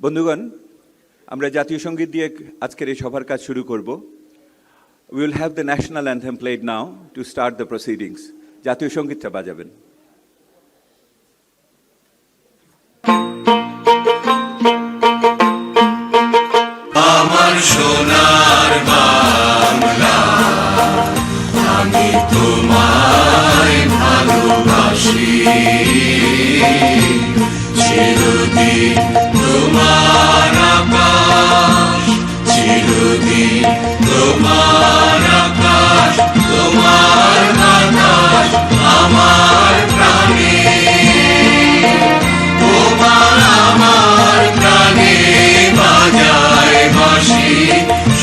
বন্ধুগণ, আমরা জাতীয় সঙ্গীত দিয়ে আজকের এই সভার কাজ শুরু করব। We will have the national anthem played now to start the proceedings. জাতীয় সঙ্গীতটা বাজাবেন। আমার সোনার বাংলা, আমি তোমায় ভালোবাসি, চিরদিন তোমার আকাশ, চিরদিন তোমার আকাশ, তোমার বাতাস আমার প্রাণে, তোমার আমার প্রাণে বাজায় বাঁশি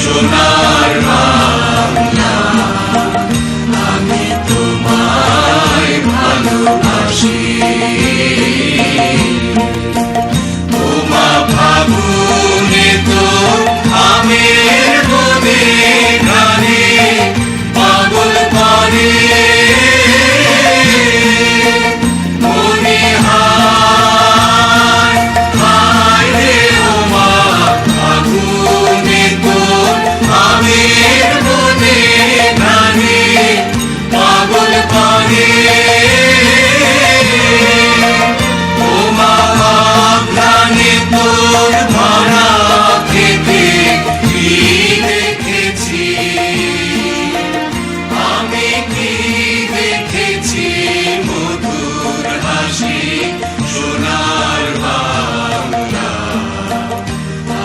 সোনার বাংলা, আমি তোমায় ভালোবাসি। তোমা ফাগুনে তো আমের বনে গানে পাগল করে মনে হায় হায় রে ওমা ফাগুনে তো আমের বনে গানে পাগল করে ওমা গানে তোর ভরা খেতে কি দেখেছি, আমি কি দেখেছি মধুর হাসি সোনার বাংলা,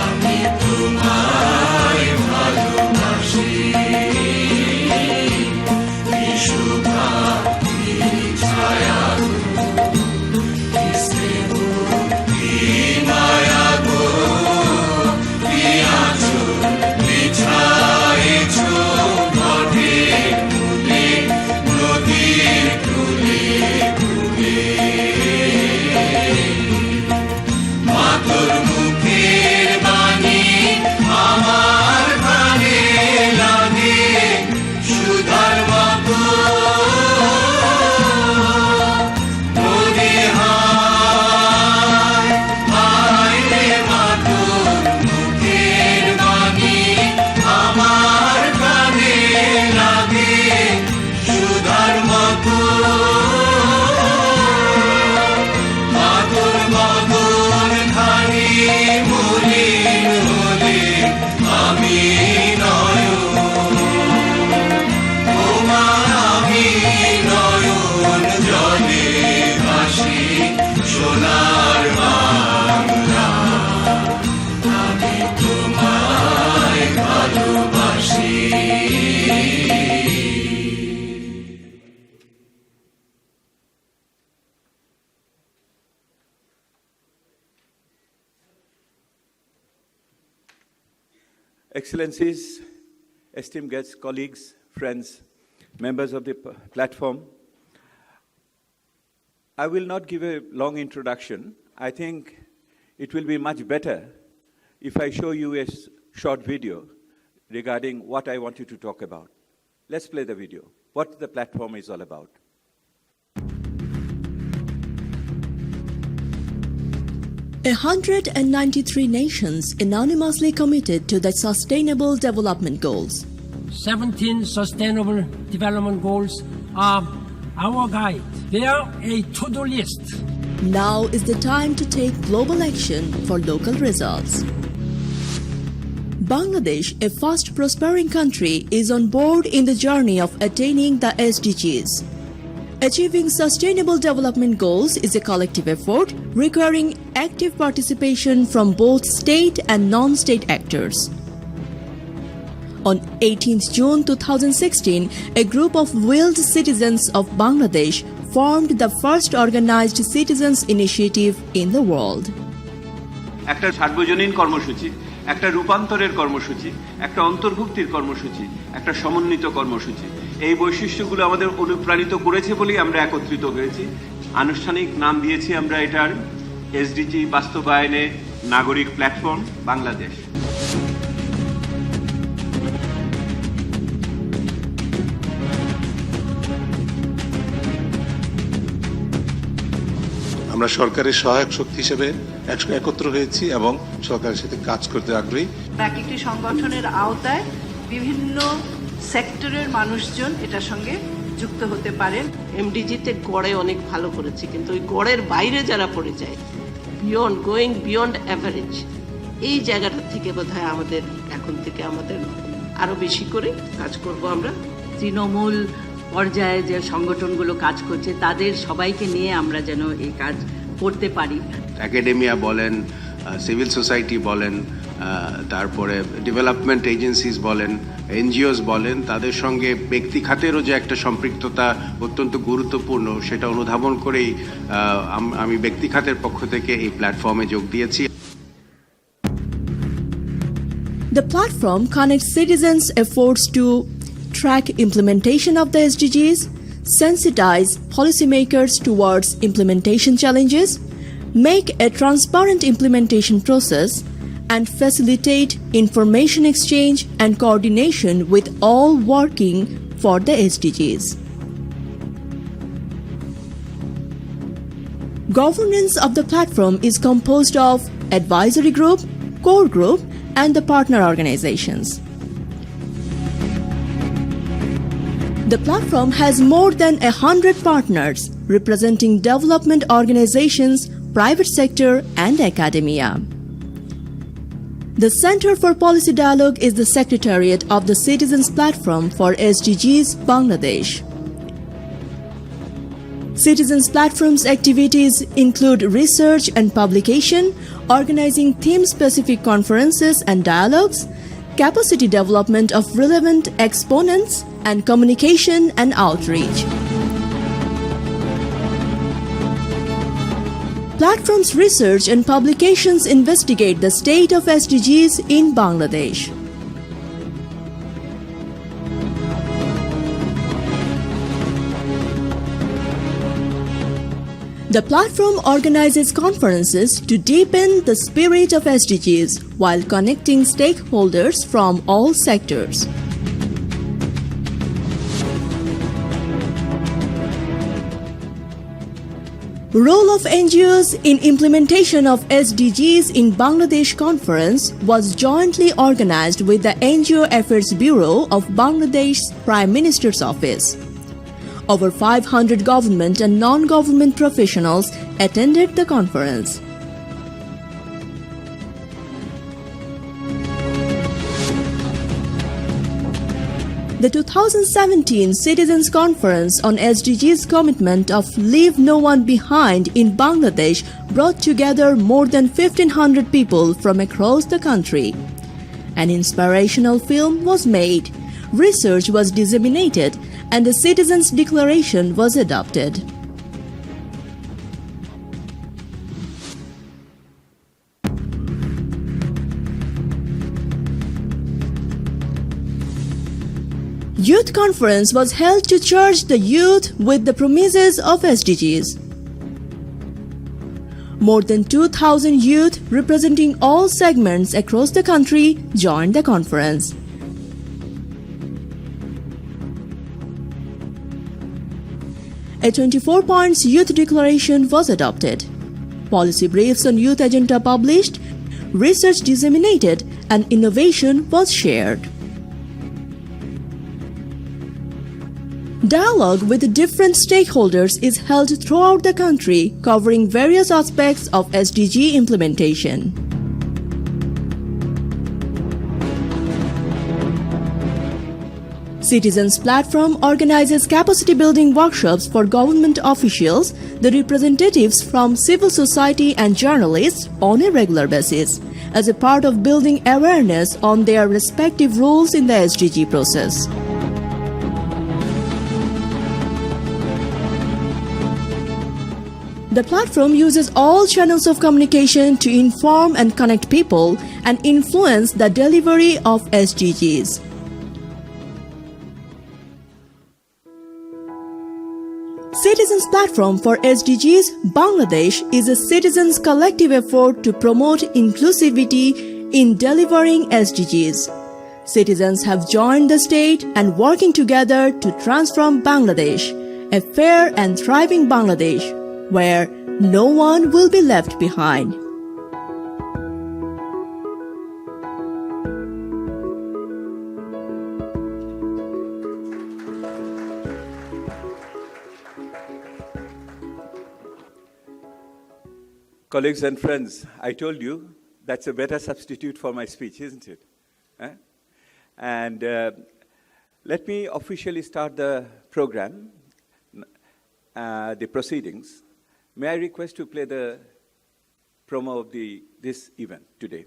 আমি তোমায় ভালোবাসি। কি শোভা কি ছায়া কি স্নেহ কি মায়া গো, কি আঁচল বিছায়েছ বটের মূলে নদীর কূলে কূলে, মা তোর মুখের বাণী আমার কানে লাগে সুধার মতো, মনে হায় হায় রে মা তোর মুখের বাণী আমার কানে লাগে সুধার মতো, মা তোর বদন খানি মলিন হলে আমি নয়ন, তোমার আমি নয়ন জলে ভাসি সোনার বাংলা, আমি তোমায় ভালোবাসি। Excellencies, esteemed guests, colleagues, friends, members of the platform, I will not give a long introduction. I think it will be much better if I show you a short video regarding what I want you to talk about. Let's play the video, what the platform is all about. 193 nations unanimously committed to the Sustainable Development Goals. 17 Sustainable Development Goals are our guide. They are a to-do list. Now is the time to take global action for local results. Bangladesh, a fast prospering country, is on board in the journey of attaining the SDGs. Achieving Sustainable Development Goals is a collective effort requiring active participation from both state and non-state actors. On 18th June 2016, a group of willed citizens of Bangladesh formed the first organized citizens initiative in the world. একটা সার্বজনীন কর্মসূচি, একটা রূপান্তরের কর্মসূচি, একটা অন্তর্ভুক্তির কর্মসূচি, একটা সমন্বিত কর্মসূচি, এই বৈশিষ্ট্যগুলো আমাদের অনুপ্রাণিত করেছে বলেই আমরা একত্রিত হয়েছি। আনুষ্ঠানিক নাম দিয়েছি আমরা এটার এসডিজি বাস্তবায়নে নাগরিক প্ল্যাটফর্ম বাংলাদেশ। আমরা সরকারের সহায়ক শক্তি হিসেবে একত্র হয়েছি এবং সরকারের সাথে কাজ করতে আগ্রহী। একটি সংগঠনের আওতায় বিভিন্ন সেক্টরের মানুষজন এটার সঙ্গে যুক্ত হতে পারেন। এমডিজিতে গড়ে অনেক ভালো করেছে, কিন্তু ওই গড়ের বাইরে যারা পড়ে যায়, গোয়িং বিয়ন্ড অ্যাভারেজ, এই জায়গাটা থেকে বোধহয় আমাদের এখন থেকে আরো বেশি করে কাজ করব। আমরা তৃণমূল পর্যায়ে যে সংগঠনগুলো কাজ করছে তাদের সবাইকে নিয়ে আমরা যেন এই কাজ করতে পারি। একাডেমিয়া বলেন, সিভিল সোসাইটি বলেন, তারপরে ডেভেলপমেন্ট এজেন্সিস বলেন, এনজিওস বলেন, তাদের সঙ্গে ব্যক্তি খাতেরও যে একটা সম্পৃক্ততা অত্যন্ত গুরুত্বপূর্ণ, সেটা অনুধাবন করেই আমি ব্যক্তি খাতের পক্ষ থেকে এই প্ল্যাটফর্মে যোগ দিয়েছি। The platform connects citizens' efforts to track implementation of the SDGs, sensitize policymakers towards implementation challenges, make a transparent implementation process, and facilitate information exchange and coordination with all working for the SDGs. Governance of the platform is composed of advisory group, core group, and the partner organizations. The platform has more than 100 partners representing development organizations, private sector, and academia. The Center for Policy Dialogue is the secretariat of the Citizens Platform for SDGs, Bangladesh. Citizens Platform's activities include research and publication, organizing theme-specific conferences and dialogues, capacity development of relevant exponents, and communication and outreach. Platform's research and publications investigate the state of SDGs in Bangladesh. The platform organizes conferences to deepen the spirit of SDGs while connecting stakeholders from all sectors. Role of NGOs in implementation of SDGs in Bangladesh conference was jointly organized with the NGO Affairs Bureau of Bangladesh's Prime Minister's Office. Over 500 government and non-government professionals attended the conference. The 2017 Citizens Conference on SDGs commitment of Leave No One Behind in Bangladesh brought together more than 1,500 people from across the country. An inspirational film was made, research was disseminated, and the Citizens' Declaration was adopted. Youth Conference was held to charge the youth with the promises of SDGs. More than 2,000 youth representing all segments across the country joined the conference. A 24-point youth declaration was adopted. Policy briefs on youth agenda published, research disseminated, and innovation was shared. Dialogue with different stakeholders is held throughout the country, covering various aspects of SDG implementation. Citizens Platform organizes capacity building workshops for government officials, the representatives from civil society and journalists on a regular basis, as a part of building awareness on their respective roles in the SDG process. The platform uses all channels of communication to inform and connect people and influence the delivery of SDGs. Citizens Platform for SDGs Bangladesh is a citizens' collective effort to promote inclusivity in delivering SDGs. Citizens have joined the state and working together to transform Bangladesh, a fair and thriving Bangladesh, where no one will be left behind. Colleagues and friends, I told you that's a better substitute for my speech, isn't it? And let me officially start the program, the proceedings. May I request to play the promo of this event today?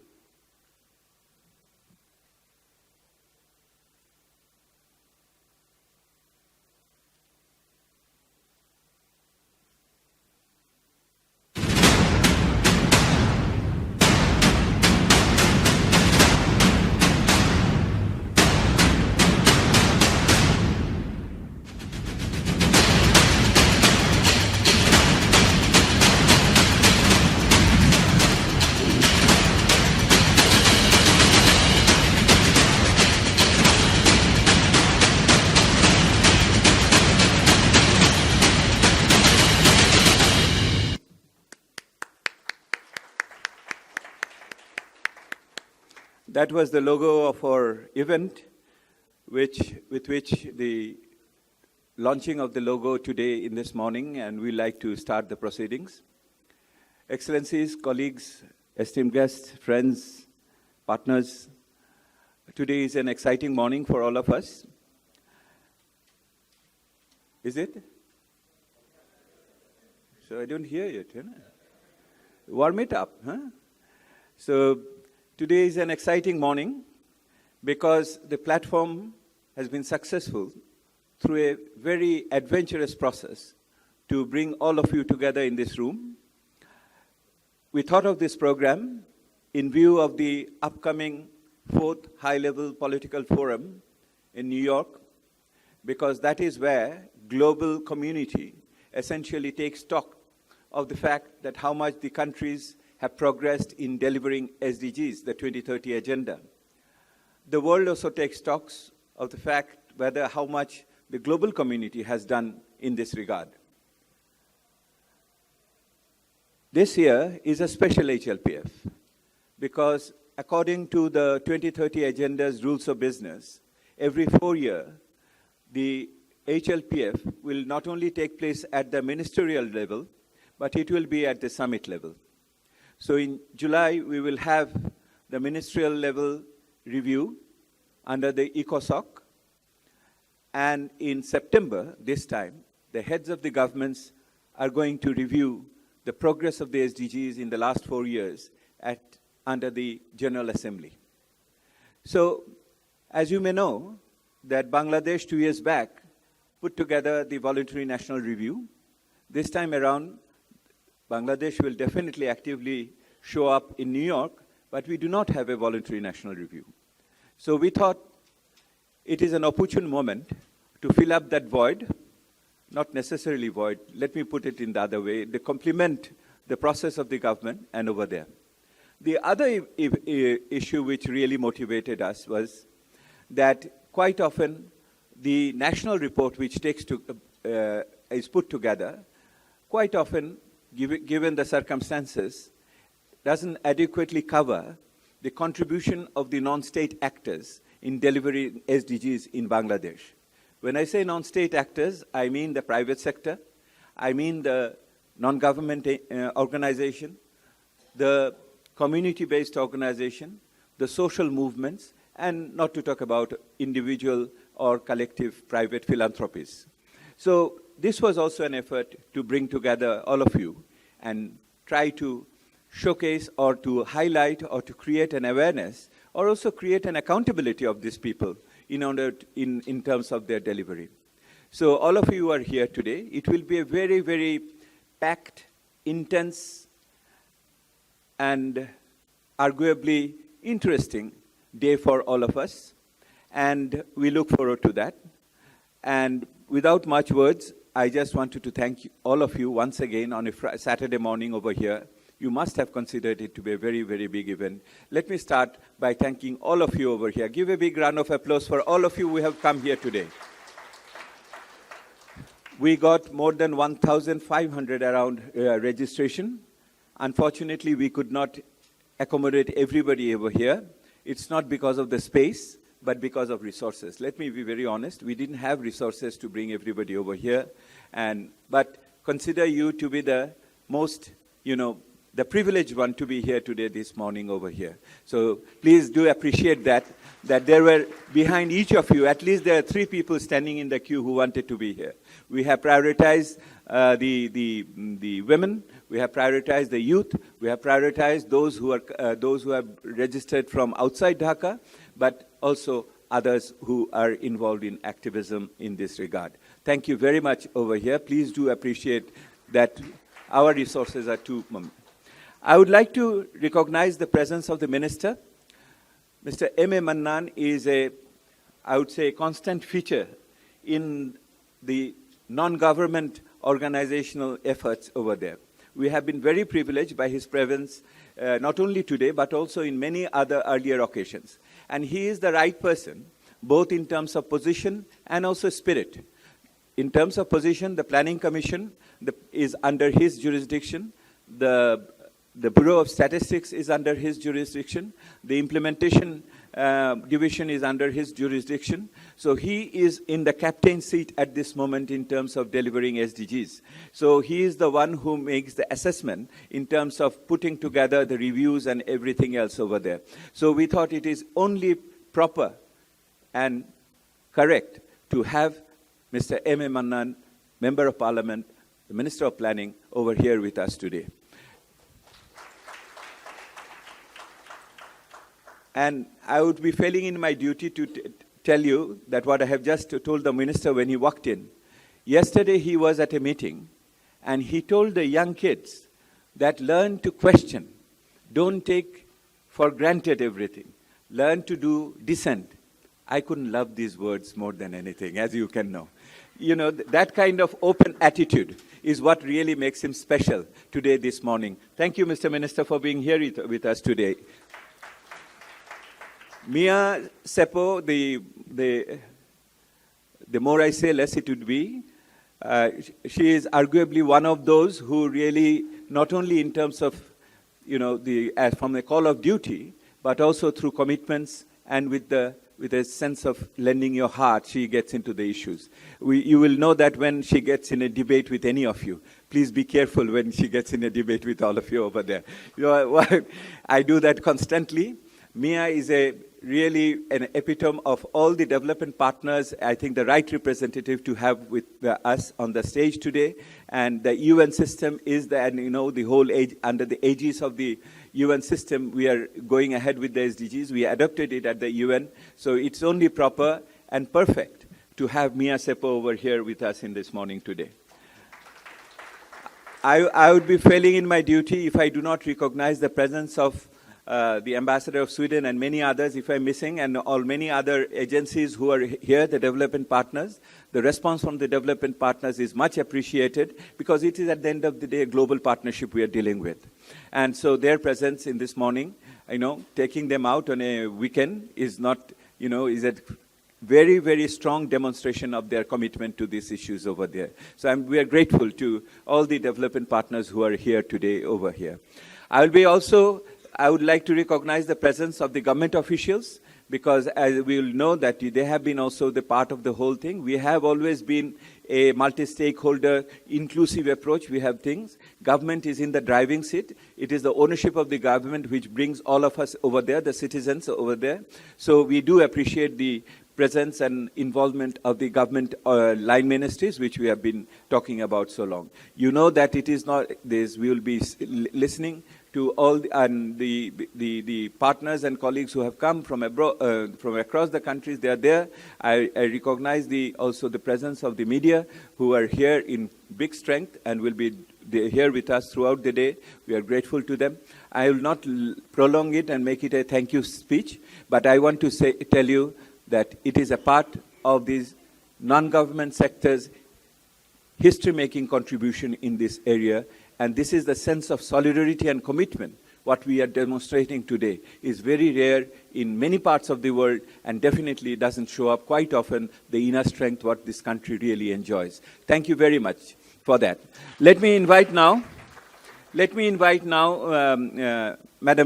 That was the logo of our event, with which the launching of the logo today in this morning, and we like to start the proceedings. Excellencies, colleagues, esteemed guests, friends, partners, today is an exciting morning for all of us. Is it? So I don't hear it. Warm it up. So today is an exciting morning because the platform has been successful through a very adventurous process to bring all of you together in this room. We thought of this program in view of the upcoming 4th high-level political forum in New York, because that is where global community essentially takes stock of the fact that how much the countries have progressed in delivering SDGs, the 2030 agenda. The world also takes stocks of the fact whether how much the global community has done in this regard. This year is a special HLPF because according to the 2030 agenda's rules of business, every 4 years, the HLPF will not only take place at the ministerial level, but it will be at the summit level. So in July, we will have the ministerial level review under the ECOSOC. And in September, this time, the heads of the governments are going to review the progress of the SDGs in the last 4 years under the General Assembly. So, as you may know, that Bangladesh 2 years back put together the voluntary national review. This time around, Bangladesh will definitely actively show up in New York, but we do not have a voluntary national review. So we thought it is an opportune moment to fill up that void, not necessarily void, let me put it in the other way, to complement the process of the government and over there. The other issue which really motivated us was that quite often the national report which is put together, quite often, given the circumstances, doesn't adequately cover the contribution of the non-state actors in delivering SDGs in Bangladesh. When I say non-state actors, I mean the private sector, I mean the non-government organization, the community-based organization, the social movements, and not to talk about individual or collective private philanthropies. So this was also an effort to bring together all of you and try to showcase or to highlight or to create an awareness or also create an accountability of these people in terms of their delivery. So all of you are here today. It will be a very, very packed, intense, and arguably interesting day for all of us. And we look forward to that. And without much words, I just wanted to thank all of you once again on a Saturday morning over here. You must have considered it to be a very, very big event. Let me start by thanking all of you over here. Give a big round of applause for all of you who have come here today. We got more than 1,500 around registration. Unfortunately, we could not accommodate everybody over here. It's not because of the space, but because of resources. Let me be very honest. We didn't have resources to bring everybody over here. But consider you to be the most, the privileged one to be here today, this morning over here. So please do appreciate that there were behind each of you, at least there are 3 people standing in the queue who wanted to be here. We have prioritized the women, we have prioritized the youth, we have prioritized those who have registered from outside Dhaka, but also others who are involved in activism in this regard. Thank you very much over here. Please do appreciate that our resources are too. I would like to recognize the presence of the Minister. Mr. M.A. Mannan is I would say, constant feature in the non-government organizational efforts over there. We have been very privileged by his presence, not only today, but also in many other earlier occasions. And he is the right person, both in terms of position and also spirit. In terms of position, the Planning Commission is under his jurisdiction. The Bureau of Statistics is under his jurisdiction. The Implementation Division is under his jurisdiction. So he is in the captain's seat at this moment in terms of delivering SDGs. So he is the one who makes the assessment in terms of putting together the reviews and everything else over there. So we thought it is only proper and correct to have Mr. M.A. Mannan, Member of Parliament, the Minister of Planning, over here with us today. And I would be failing in my duty to tell you that what I have just told the Minister when he walked in. Yesterday he was at a meeting and he told the young kids that learn to question. Don't take for granted everything. Learn to do dissent. I couldn't love these words more than anything, as you can know. You know, that kind of open attitude is what really makes him special today, this morning. Thank you, Mr. Minister, for being here with us today. Mia Seppo, the more I say, less it would be. She is arguably one of those who really, not only in terms of, you know, from the call of duty, but also through commitments and with a sense of lending your heart, she gets into the issues. You will know that when she gets in a debate with any of you. Please be careful when she gets in a debate with all of you over there. You know, I do that constantly. Mia is really an epitome of all the development partners, I think the right representative to have with us on the stage today. And the UN system is the whole under the aegis of the UN system, we are going ahead with the SDGs. We adopted it at the UN. So it's only proper and perfect to have Mia Seppo over here with us in this morning today. I would be failing in my duty if I do not recognize the presence of the Ambassador of Sweden and many others, if I'm missing, and many other agencies who are here, the development partners. The response from the development partners is much appreciated because it is at the end of the day a global partnership we are dealing with. And so their presence in this morning, taking them out on a weekend is not, is a very, very strong demonstration of their commitment to these issues over there. So we are grateful to all the development partners who are here today over here. I would like to recognize the presence of the government officials because as we will know that they have been also the part of the whole thing. We have always been a multi-stakeholder, inclusive approach. We have things. Government is in the driving seat. It is the ownership of the government which brings all of us over there, the citizens over there. So we do appreciate the presence and involvement of the government line ministries, which we have been talking about so long. You know that it is not this. We will be listening to all the partners and colleagues who have come from abroad, from across the countries. They are there. I recognize also the presence of the media who are here in big strength and will be here with us throughout the day. We are grateful to them. I will not prolong it and make it a thank you speech, but I want to tell you that it is a part of these non-government sectors' history-making contribution in this area. And this is the sense of solidarity and commitment. What we are demonstrating today is very rare in many parts of the world and definitely doesn't show up quite often the inner strength what this country really enjoys. Thank you very much for that. Let me invite now Madam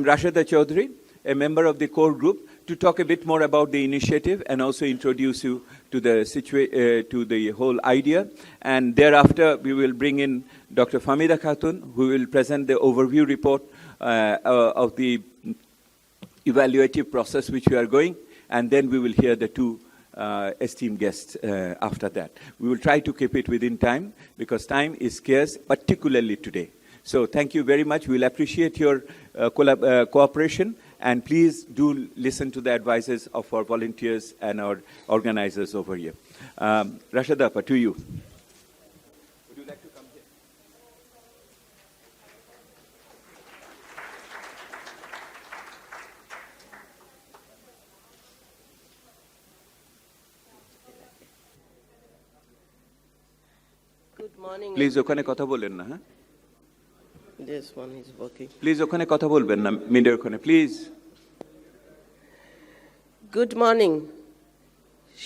Rashida Chaudhary, a member of the core group, to talk a bit more about the initiative and also introduce you to the whole idea. And thereafter, we will bring in Dr. Famida Khatun, who will present the overview report of the evaluative process which we are going. And then we will hear the two esteemed guests after that. We will try to keep it within time because time is scarce, particularly today. So thank you very much. We'll appreciate your cooperation, and please do listen to the advices of our volunteers and our organizers over here. Rashadapa, to you. Would you like to come here? Good morning. Please, ওখানে কথা বলেন না, হ্যাঁ? This one is working. Please, ওখানে কথা বলবেন না, মিডিয়ার ওখানে, please. Good morning.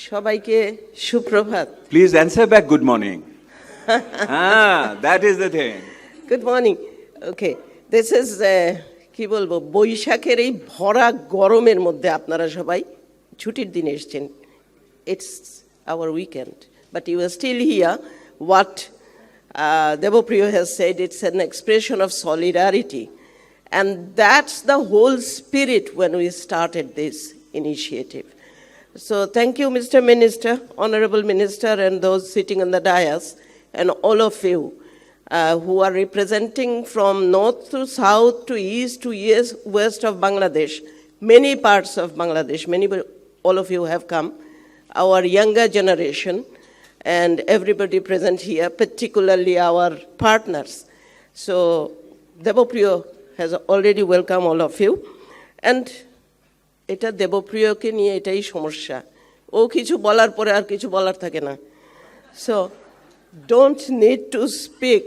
সবাইকে সুপ্রভাত. Please answer back good morning. That is the thing. Good morning. Okay. This is কি বলবো, বৈশাখের এই ভরা গরমের মধ্যে আপনারা সবাই ছুটির দিনে এসেছেন. It's our weekend, but you are still here. What Devopriyo has said, it's an expression of solidarity. And that's the whole spirit when we started this initiative. So thank you, Mr. Minister, Honorable Minister, and those sitting on the dais, and all of you who are representing from north to south to east to west of Bangladesh, many parts of Bangladesh, all of you have come, our younger generation, and everybody present here, particularly our partners. So Devopriyo has already welcomed all of you. And এটা দেবপ্রিয়কে নিয়ে এটাই সমস্যা, ও কিছু বলার পরে আর কিছু বলার থাকে না. So don't need to speak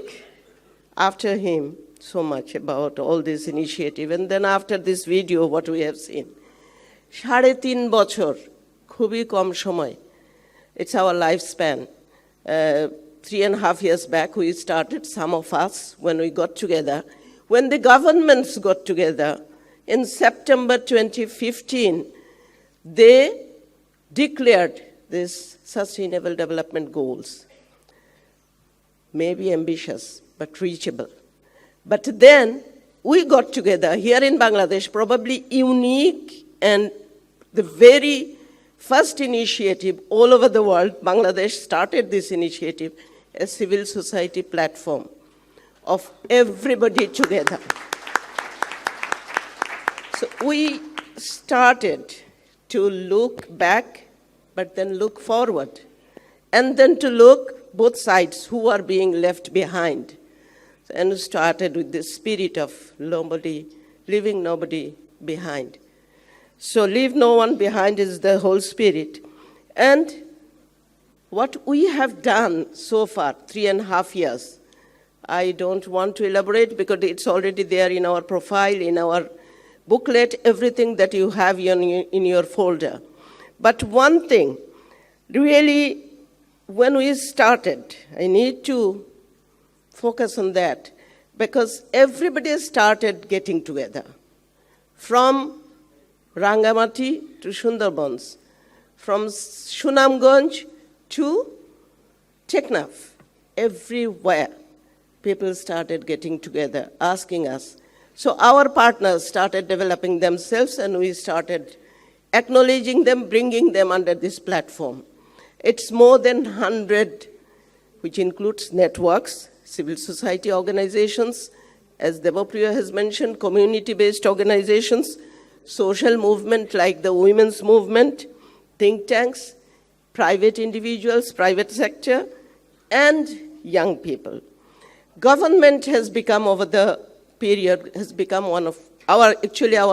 after him so much about all this initiative. And then after this video, what we have seen. 3.5 বছর, খুবই কম সময়. It's our lifespan. 3.5 years back, we started, some of us, when we got together. When the governments got together, in September 2015, they declared these Sustainable Development Goals. Maybe ambitious, but reachable. But then we got together here in Bangladesh, probably unique and the very first initiative all over the world. Bangladesh started this initiative, a civil society platform of everybody together. So we started to look back, but then look forward, and then to look both sides who are being left behind. And started with the spirit of leaving nobody behind. So leave no one behind is the whole spirit. And what we have done so far, 3.5 years, I don't want to elaborate because it's already there in our profile, in our booklet, everything that you have in your folder. But one thing, really, when we started, I need to focus on that because everybody started getting together. From Rangamati to Sundarbans, from Sunamganj to Teknaf, everywhere people started getting together, asking us. So our partners started developing themselves and we started acknowledging them, bringing them under this platform. It's more than 100, which includes networks, civil society organizations, as Devopriyo has mentioned, community-based organizations, social movement like the women's movement, think tanks, private individuals, private sector, and young people. Government has become, over the period, has become one of our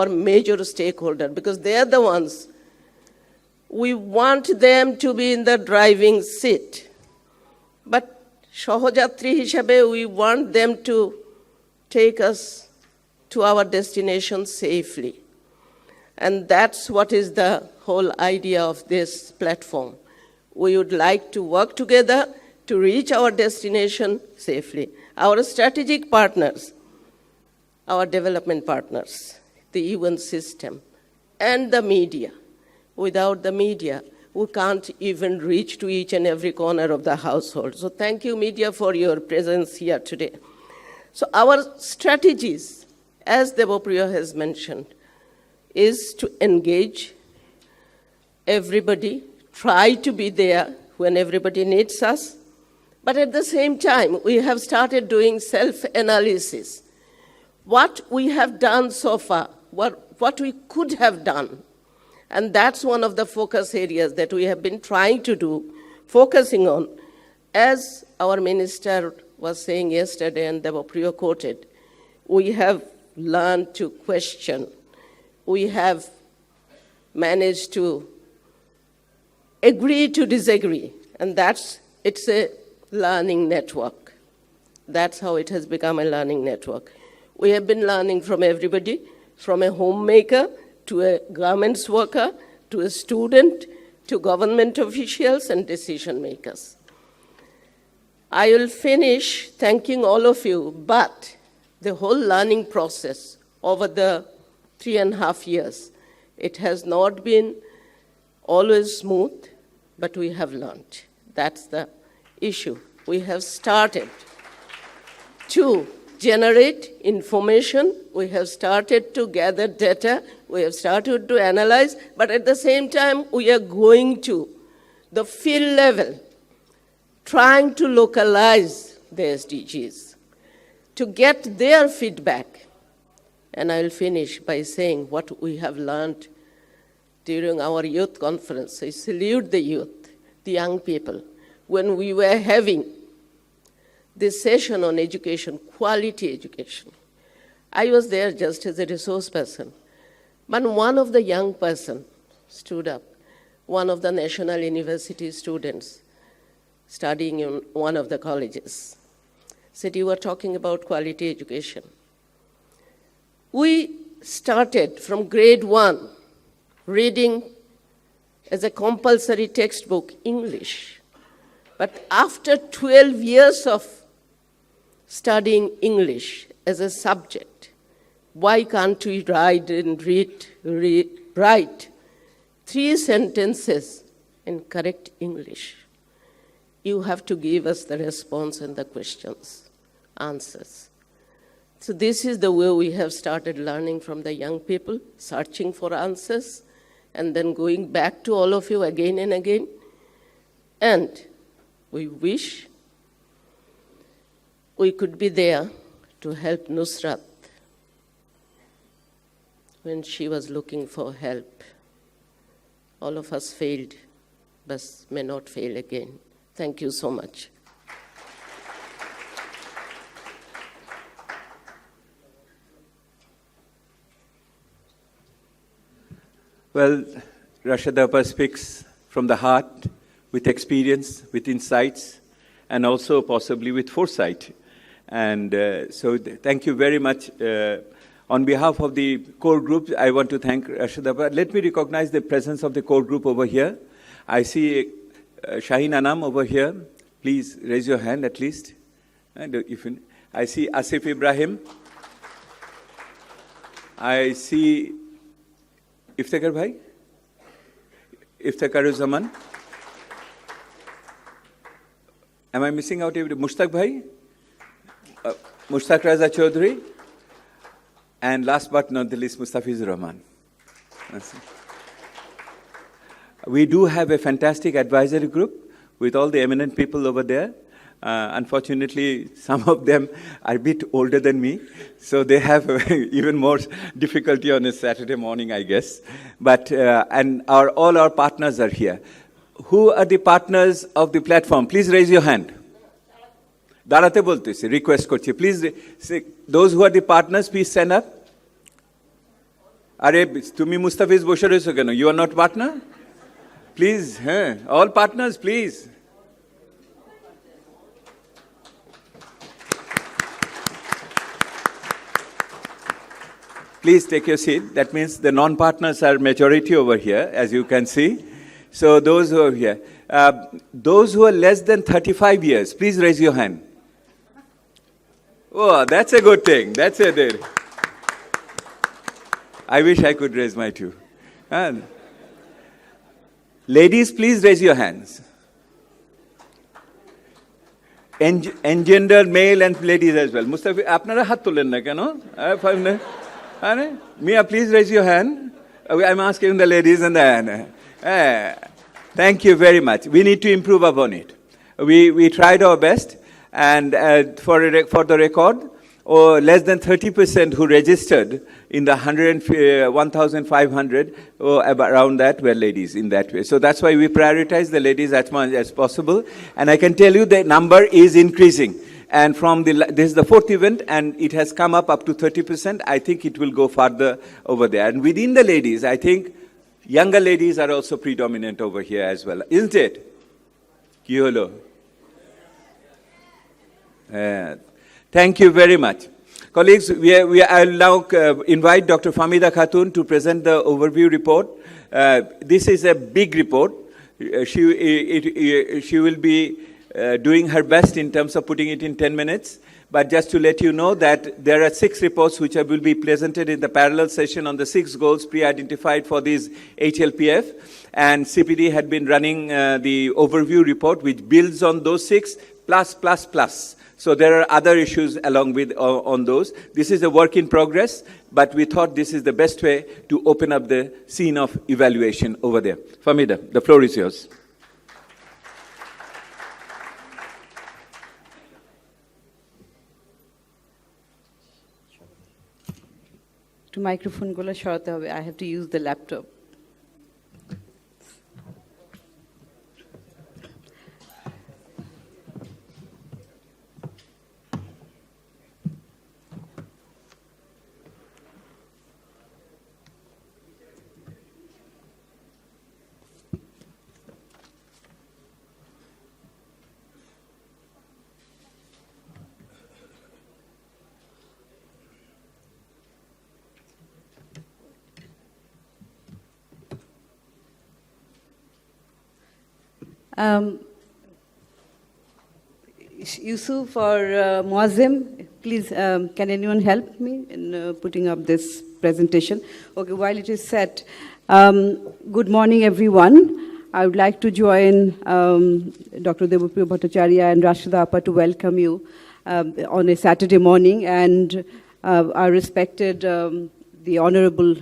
major stakeholder because they are the ones. We want them to be in the driving seat. But Shohojatri Hishabe, we want them to take us to our destination safely. And that's what is the whole idea of this platform. We would like to work together to reach our destination safely. Our strategic partners, our development partners, the UN system, and the media. Without the media, we can't even reach to each and every corner of the household. So thank you, media, for your presence here today. So our strategies, as Devopriya has mentioned, is to engage everybody, try to be there when everybody needs us, but at the same time, we have started doing self-analysis. What we have done so far, what we could have done, and that's one of the focus areas that we have been trying to do, focusing on. As our minister was saying yesterday, and Devopriya quoted, we have learned to question. We have managed to agree to disagree, and it's a learning network. That's how it has become a learning network. We have been learning from everybody, from a homemaker to a government worker, to a student, to government officials and decision makers. I will finish thanking all of you, but the whole learning process over the 3.5 years, it has not been always smooth, but we have learned. That's the issue. We have started to generate information, we have started to gather data, we have started to analyze, but at the same time, we are going to the field level, trying to localize the SDGs, to get their feedback. And I'll finish by saying what we have learned during our youth conference. I salute the youth, the young people. When we were having this session on education, quality education, I was there just as a resource person. But one of the young person stood up, one of the National University students studying in one of the colleges, said, "You were talking about quality education." We started from grade 1, reading as a compulsory textbook English. But after 12 years of studying English as a subject, why can't we write 3 sentences in correct English? You have to give us the response and the questions, answers. So this is the way we have started learning from the young people, searching for answers, and then going back to all of you again and again. And we wish we could be there to help Nusrat when she was looking for help. All of us failed, but may not fail again. Thank you so much. Well, Rashadapa speaks from the heart, with experience, with insights, and also possibly with foresight. And thank you very much. On behalf of the core group, I want to thank Rashadapa. Let me recognize the presence of the core group over here. I see Shaheen Anam over here. Please raise your hand at least. I see Asif Ibrahim. I see Iftekhar Bhai. Iftekhar Zaman. Am I missing out? Mushtaq Bhai? Mushtaq Raza Chaudhary. And last but not the least, Mustafiz Rahman. We do have a fantastic advisory group with all the eminent people over there. Unfortunately, some of them are a bit older than me, so they have even more difficulty on a Saturday morning, I guess. But and all our partners are here. Who are the partners of the platform? Please raise your hand. Darate bolte request korchi. Please say those who are the partners, please stand up. Are tumi Mustafiz boshe royecho keno? You are not partner? Please, all partners, please. Please take your seat. That means the non-partners are majority over here, as you can see. So those who are here. Those who are less than 35 years, please raise your hand. Oh, that's a good thing. That's it. I wish I could raise my two. And ladies, please raise your hands. Engender male and ladies as well. Mustafi, apnara hat tolen na keno? Mia, please raise your hand. I'm asking the ladies and the thank you very much. We need to improve upon it. We tried our best, and for the record, less than 30% who registered in the 1,500, around that, were ladies in that way. So that's why we prioritize the ladies as much as possible. And I can tell you the number is increasing. And this is the fourth event, and it has come up to 30%. I think it will go further over there. And within the ladies, I think younger ladies are also predominant over here as well, isn't it? Kiholo. Thank you very much. Colleagues, I'll now invite Dr. Famida Khatun to present the overview report. This is a big report. She will be doing her best in terms of putting it in 10 minutes. But just to let you know that there are 6 reports which will be presented in the parallel session on the 6 goals pre-identified for these HLPF. And CPD had been running the overview report, which builds on those 6 plus. So there are other issues along with on those. This is a work in progress, but we thought this is the best way to open up the scene of evaluation over there. Famida, the floor is yours. To microphone gulo shorate hobe. I have to use the laptop. Yusuf or Muazzem, please, can anyone help me in putting up this presentation? Okay, while it is set, good morning, everyone. I would like to join Dr. Debapriya Bhattacharya and Rashida Appa to welcome you on a Saturday morning, and our respected the Honorable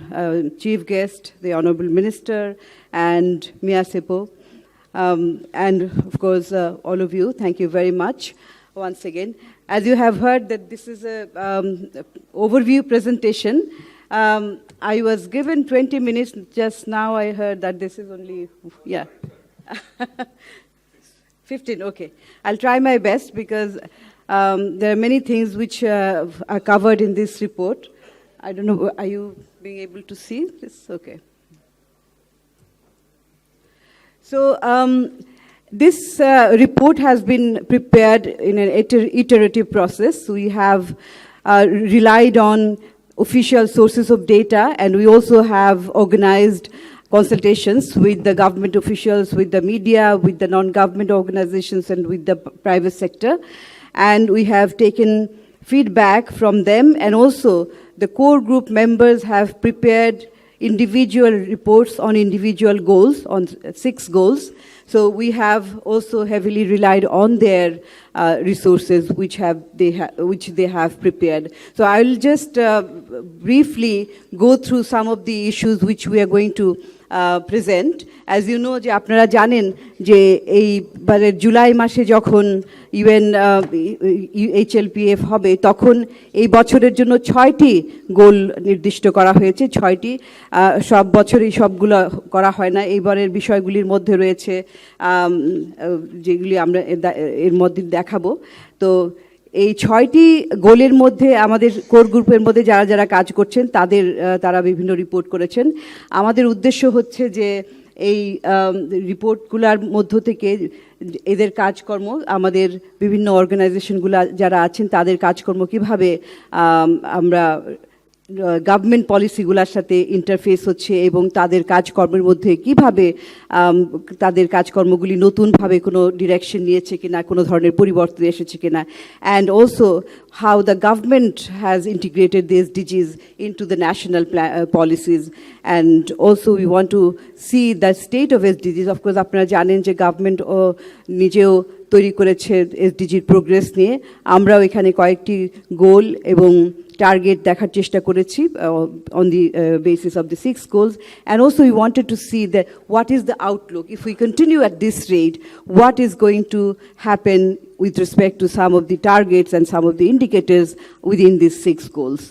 Chief Guest, the Honorable Minister, and Mia Sepo. And of course, all of you, thank you very much once again. As you have heard that this is a overview presentation. I was given 20 minutes, just now I heard that this is only, 15, okay. I'll try my best because there are many things which are covered in this report. I don't know, are you being able to see this? Okay. So this report has been prepared in an iterative process. We have relied on official sources of data, and we also have organized consultations with the government officials, with the media, with the non-government organizations, and with the private sector. And we have taken feedback from them, and also the core group members have prepared individual reports on individual goals, on 6 goals. So we have also heavily relied on their resources which they have prepared. So I will just briefly go through some of the issues which we are going to present. As you know, যে আপনারা জানেন যে এইবারে জুলাই মাসে যখন UN HLPF হবে তখন এই বছরের জন্য 6টি গোল নির্দিষ্ট করা হয়েছে। 6টি সব বছরই সবগুলো করা হয় না। এইবারের বিষয়গুলির মধ্যে রয়েছে যেগুলি আমরা এর মধ্যে দেখাবো। তো এই 6টি গোলের মধ্যে আমাদের কোর গ্রুপের মধ্যে যারা যারা কাজ করছেন তারা বিভিন্ন রিপোর্ট করেছেন। আমাদের উদ্দেশ্য হচ্ছে যে এই রিপোর্টগুলোর মধ্য থেকে এদের কাজকর্ম, আমাদের বিভিন্ন অর্গানাইজেশনগুলো যারা আছেন তাদের কাজকর্ম কিভাবে আমরা গভর্নমেন্ট পলিসিগুলোর সাথে ইন্টারফেস হচ্ছে এবং তাদের কাজকর্মের মধ্যে কিভাবে তাদের কাজকর্মগুলি নতুনভাবে কোনো ডিরেকশন নিয়েছে কিনা, কোনো ধরনের পরিবর্তন এসেছে কিনা, and also how the government has integrated the SDGs into the national policies. And also we want to see the state of SDGs. Of course, আপনারা জানেন যে গভর্নমেন্ট নিজেও তৈরি করেছে এসডিজির প্রোগ্রেস নিয়ে। আমরাও এখানে কয়েকটি গোল এবং টার্গেট দেখার চেষ্টা করেছি on the basis of the 6 goals. And also we wanted to see that what is the outlook. If we continue at this rate, what is going to happen with respect to some of the targets and some of the indicators within these 6 goals.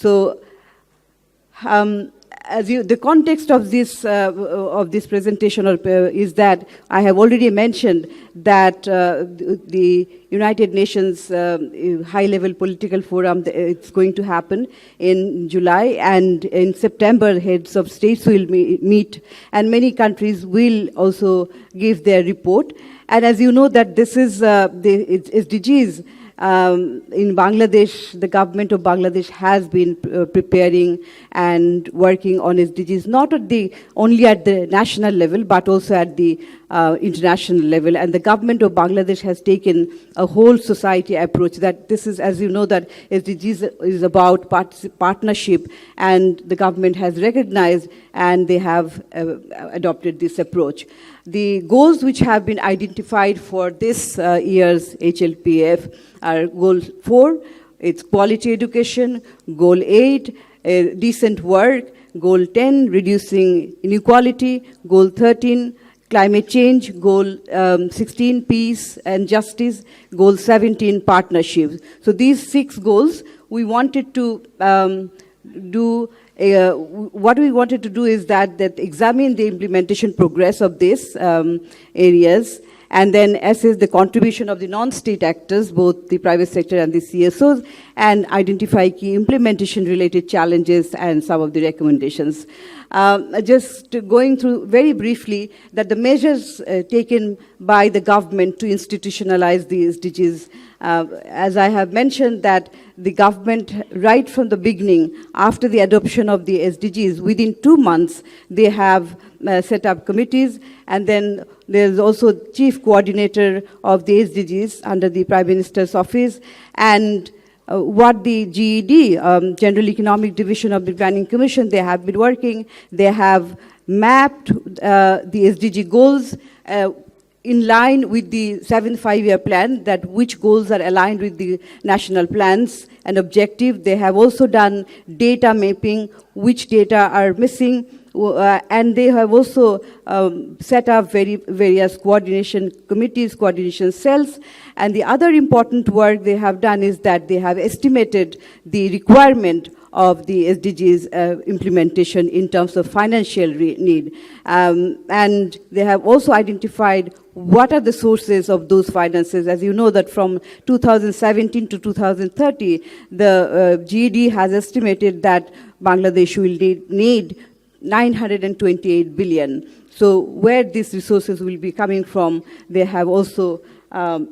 So the context of this presentation is that I have already mentioned that the United Nations high-level political forum, it's going to happen in July, and in September heads of states will meet, and many countries will also give their report. And as you know that this is the SDGs. In Bangladesh, the government of Bangladesh has been preparing and working on SDGs, not only at the national level, but also at the international level. And the government of Bangladesh has taken a whole society approach that this is, as you know, that SDGs is about partnership, and the government has recognized and they have adopted this approach. The goals which have been identified for this year's HLPF are Goal 4, it's quality education, Goal 8, decent work, Goal 10, reducing inequality, Goal 13, climate change, Goal 16, peace and justice, Goal 17, partnerships. So these 6 goals, we wanted to what we wanted to do is that examine the implementation progress of these areas, and then assess the contribution of the non-state actors, both the private sector and the CSOs, and identify key implementation-related challenges and some of the recommendations. Just going through very briefly that the measures taken by the government to institutionalize the SDGs, as I have mentioned that the government, right from the beginning, after the adoption of the SDGs, within 2 months, they have set up committees, and then there's also chief coordinator of the SDGs under the Prime Minister's office, and what the GED, General Economic Division of the Planning Commission, they have been working. They have mapped the SDG goals in line with the 7th five-year plan, that which goals are aligned with the national plans and objective. They have also done data mapping, which data are missing, and they have also set up various coordination committees, coordination cells. And the other important work they have done is that they have estimated the requirement of the SDGs implementation in terms of financial need. And they have also identified what are the sources of those finances. As you know that from 2017 to 2030, the GED has estimated that Bangladesh will need 928 billion. So where these resources will be coming from, they have also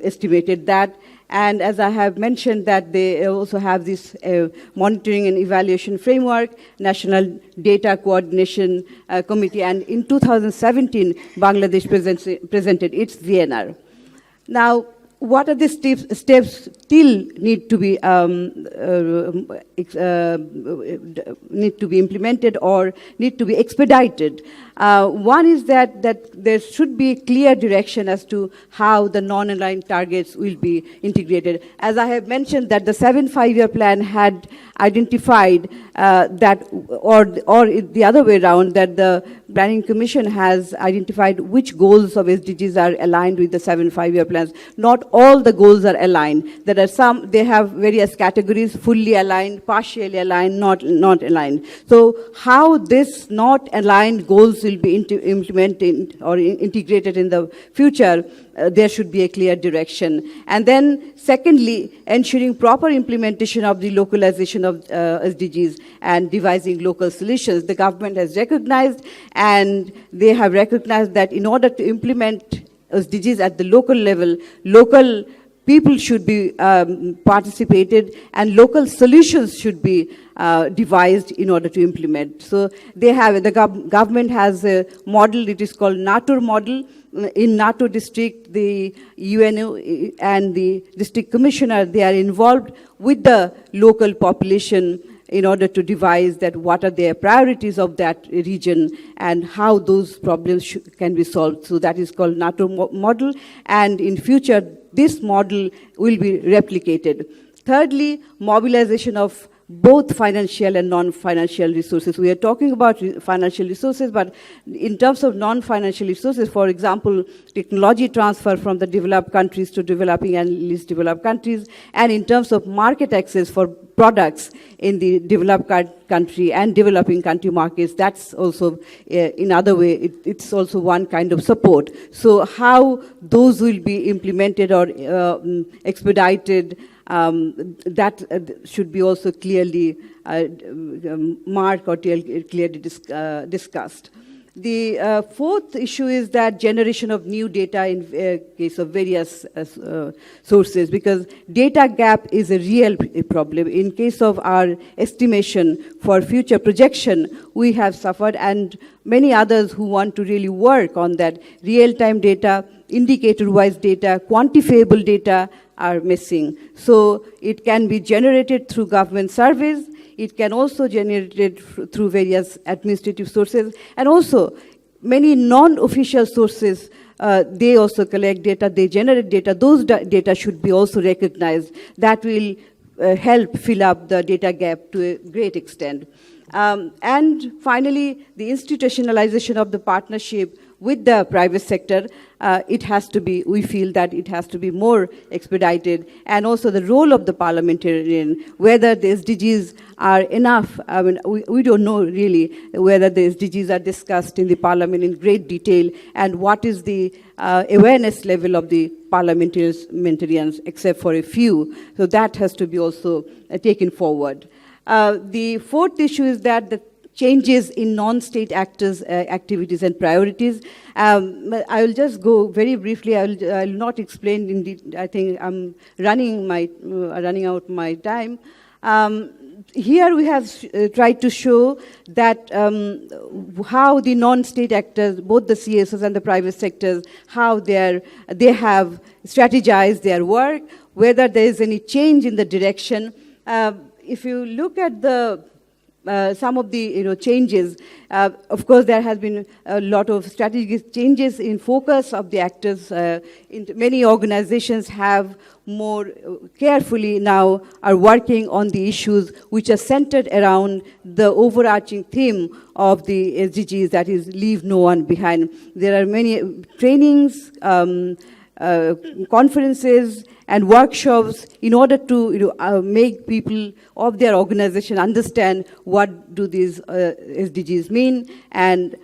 estimated that. And as I have mentioned that they also have this monitoring and evaluation framework, National Data Coordination Committee, and in 2017, Bangladesh presented its VNR. Now, what are the steps still need to be implemented or need to be expedited? One is that there should be clear direction as to how the non-aligned targets will be integrated. As I have mentioned that the 7th five-year plan had identified that, or the other way around, that the Planning Commission has identified which goals of SDGs are aligned with the 7th five-year plans. Not all the goals are aligned. There are some, they have various categories, fully aligned, partially aligned, not aligned. So how this not aligned goals will be implemented or integrated in the future, there should be a clear direction. And then secondly, ensuring proper implementation of the localization of SDGs and devising local solutions. The government has recognized, and they have recognized that in order to implement SDGs at the local level, local people should be participated, and local solutions should be devised in order to implement. So they have, the government has a model, it is called NATO model. In NATO district, the UNO and the district commissioner, they are involved with the local population in order to devise that what are their priorities of that region and how those problems can be solved. So that is called NATO model, and in future this model will be replicated. Thirdly, mobilization of both financial and non-financial resources. We are talking about financial resources, but in terms of non-financial resources, for example, technology transfer from the developed countries to developing and least developed countries, and in terms of market access for products in the developed country and developing country markets, that's also, in other way, it's also one kind of support. So how those will be implemented or expedited, that should be also clearly marked or clearly discussed. The fourth issue is that generation of new data in case of various sources, because data gap is a real problem. In case of our estimation for future projection, we have suffered, and many others who want to really work on that. Real-time data, indicator-wise data, quantifiable data are missing. So it can be generated through government surveys. It can also generate it through various administrative sources, and also many non-official sources, they also collect data, they generate data. Those data should be also recognized. That will help fill up the data gap to a great extent. And finally, the institutionalization of the partnership with the private sector, it has to be, we feel that it has to be more expedited, and also the role of the parliamentarian, whether the SDGs are enough. I mean, we don't know really whether the SDGs are discussed in the parliament in great detail, and what is the awareness level of the parliamentarians, except for a few. So that has to be also taken forward. The fourth issue is that the changes in non-state actors' activities and priorities. I will just go very briefly. I will not explain in detail. I think I'm running out my time. Here we have tried to show that how the non-state actors, both the CSOs and the private sectors, how they have strategized their work, whether there is any change in the direction. If you look at the some of the changes, of course there has been a lot of strategic changes in focus of the actors. Many organizations have more carefully now are working on the issues which are centered around the overarching theme of the SDGs, that is, leave no one behind. There are many trainings, conferences and workshops in order to make people of their organization understand what do these SDGs mean and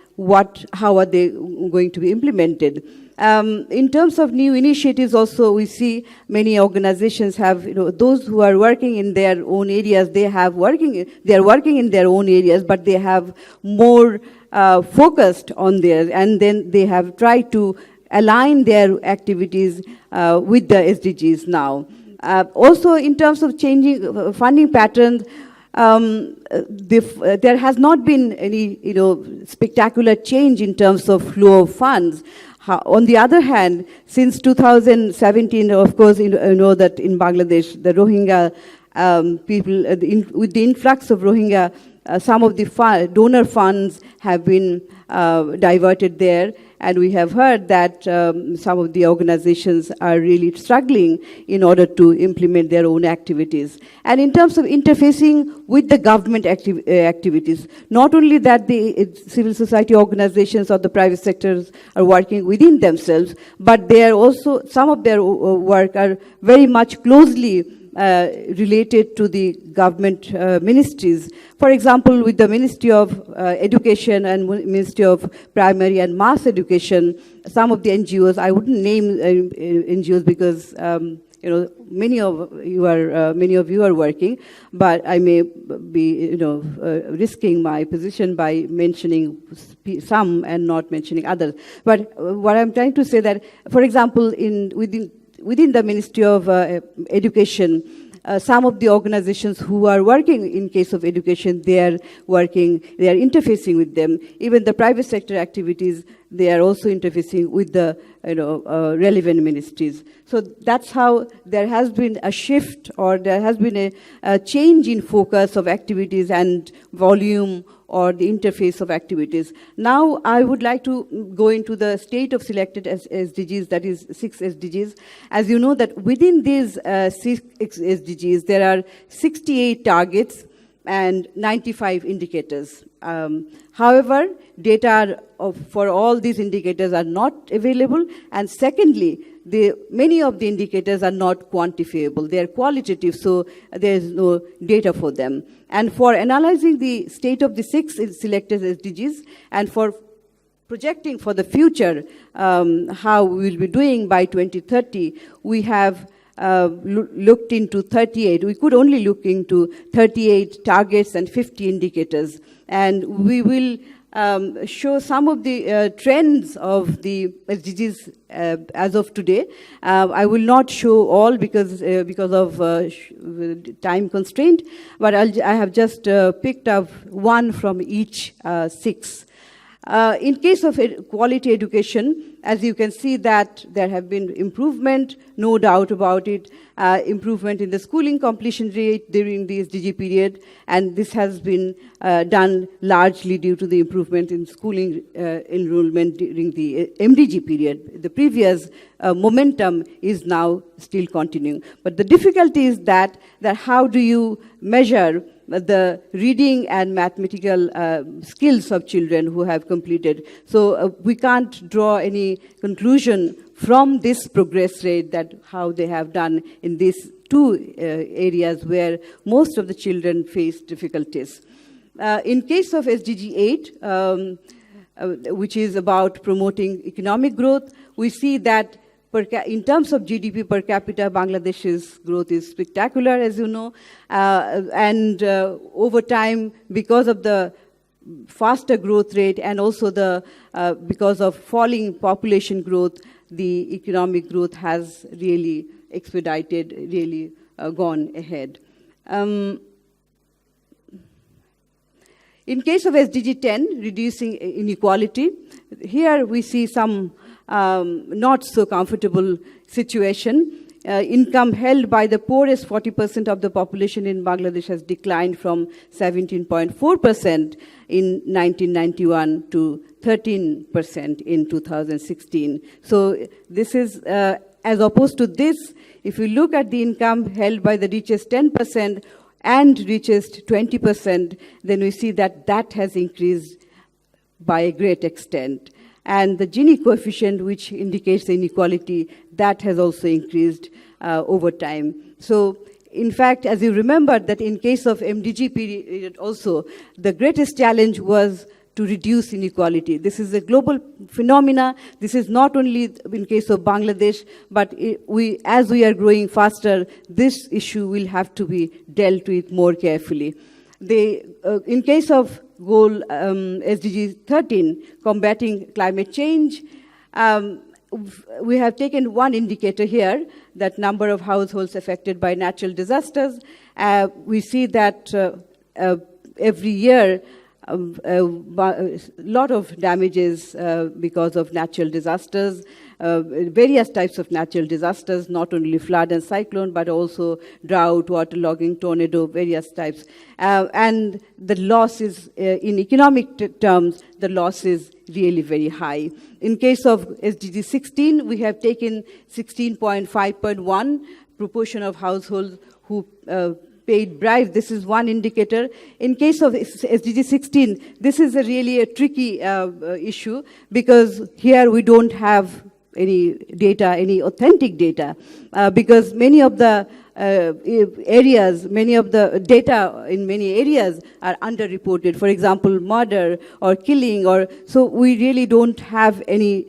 how are they going to be implemented. In terms of new initiatives also, we see many organizations have, those who are working in their own areas, they are working in their own areas, but they have more focused on theirs, and then they have tried to align their activities with the SDGs now. Also, in terms of changing funding patterns, there has not been any spectacular change in terms of flow of funds. On the other hand, since 2017, of course, you know that in Bangladesh, the Rohingya people, with the influx of Rohingya, some of the donor funds have been diverted there, and we have heard that some of the organizations are really struggling in order to implement their own activities. And in terms of interfacing with the government activities, not only that the civil society organizations or the private sectors are working within themselves, but they are also, some of their work are very much closely related to the government ministries. For example, with the Ministry of Education and Ministry of Primary and Mass Education, some of the NGOs, I wouldn't name NGOs because many of you are working, but I may be risking my position by mentioning some and not mentioning others. But what I'm trying to say that, for example, within within the Ministry of Education, some of the organizations who are working in case of education, they are interfacing with them. Even the private sector activities, they are also interfacing with the relevant ministries. So that's how there has been a shift, or there has been a change in focus of activities and volume, or the interface of activities. Now I would like to go into the state of selected SDGs, that is 6 SDGs. As you know that within these 6 SDGs, there are 68 targets and 95 indicators. However, data for all these indicators are not available, and secondly, many of the indicators are not quantifiable. They are qualitative, so there is no data for them. And for analyzing the state of the 6 selected SDGs and for projecting for the future how we will be doing by 2030, we have looked into 38. We could only look into 38 targets and 50 indicators. And we will show some of the trends of the SDGs as of today. I will not show all because of time constraint, but I have just picked up one from each 6. In case of quality education, as you can see that there have been improvement, no doubt about it, improvement in the schooling completion rate during the SDG period, and this has been done largely due to the improvement in schooling enrollment during the MDG period. The previous momentum is now still continuing. But the difficulty is that how do you measure the reading and mathematical skills of children who have completed. So we can't draw any conclusion from this progress rate that how they have done in these 2 areas where most of the children face difficulties. In case of SDG 8, which is about promoting economic growth, we see that in terms of GDP per capita, Bangladesh's growth is spectacular, as you know, and over time, because of the faster growth rate and also because of falling population growth, the economic growth has really expedited, really gone ahead. In case of SDG 10, reducing inequality, here we see some not so comfortable situation. Income held by the poorest 40% of the population in Bangladesh has declined from 17.4% in 1991 to 13% in 2016. So this is, as opposed to this, if you look at the income held by the richest 10% and richest 20%, then we see that has increased by a great extent. And the Gini coefficient, which indicates the inequality, that has also increased over time. So, in fact, as you remember, that in case of MDG period also, the greatest challenge was to reduce inequality. This is a global phenomena. This is not only in case of Bangladesh, but as we are growing faster, this issue will have to be dealt with more carefully. In case of goal SDG 13, combating climate change, we have taken one indicator here, that number of households affected by natural disasters. We see that every year a lot of damages because of natural disasters, various types of natural disasters, not only flood and cyclone, but also drought, waterlogging, tornado, various types. And the loss is, in economic terms, the loss is really very high. In case of SDG 16, we have taken 16.5.1 proportion of households who paid bribes. This is one indicator. In case of SDG 16, this is really a tricky issue, because here we don't have any data, any authentic data, because many of the areas, many of the data in many areas are underreported. For example, murder or killing, so we really don't have any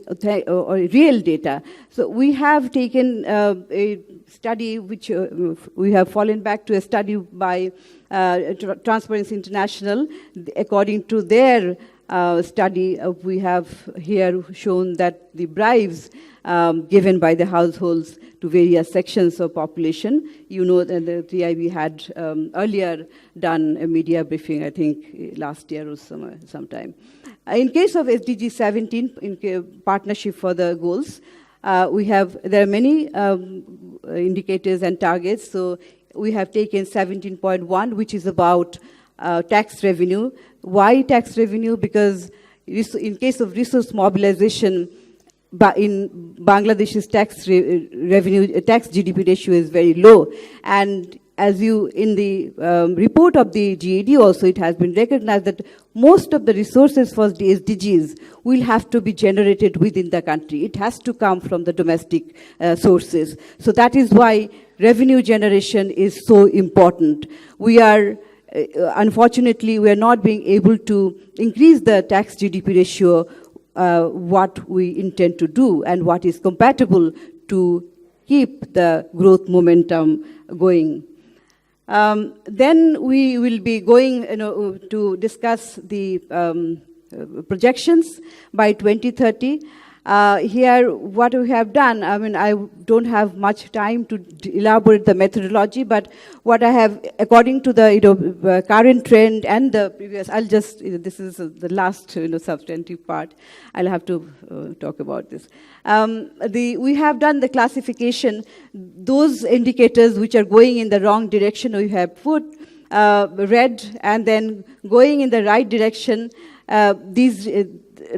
real data. So we have taken a study which we have fallen back to a study by Transparency International. According to their study, we have here shown that the bribes given by the households to various sections of population. You know that the TIB had earlier done a media briefing, I think last year or sometime. In case of SDG 17, in partnership for the goals, there are many indicators and targets. So we have taken 17.1, which is about tax revenue. Why tax revenue? Because in case of resource mobilization, in Bangladesh's tax GDP ratio is very low. And as in the report of the GAD also, it has been recognized that most of the resources for the SDGs will have to be generated within the country. It has to come from the domestic sources. So that is why revenue generation is so important. We are, unfortunately, we are not being able to increase the tax GDP ratio what we intend to do and what is compatible to keep the growth momentum going. Then we will be going to discuss the projections by 2030. Here, what we have done, I mean, I don't have much time to elaborate the methodology, but what I have, according to the current trend and the previous, I'll just, this is the last substantive part. I'll have to talk about this. We have done the classification. Those indicators which are going in the wrong direction, we have put red, and then going in the right direction. These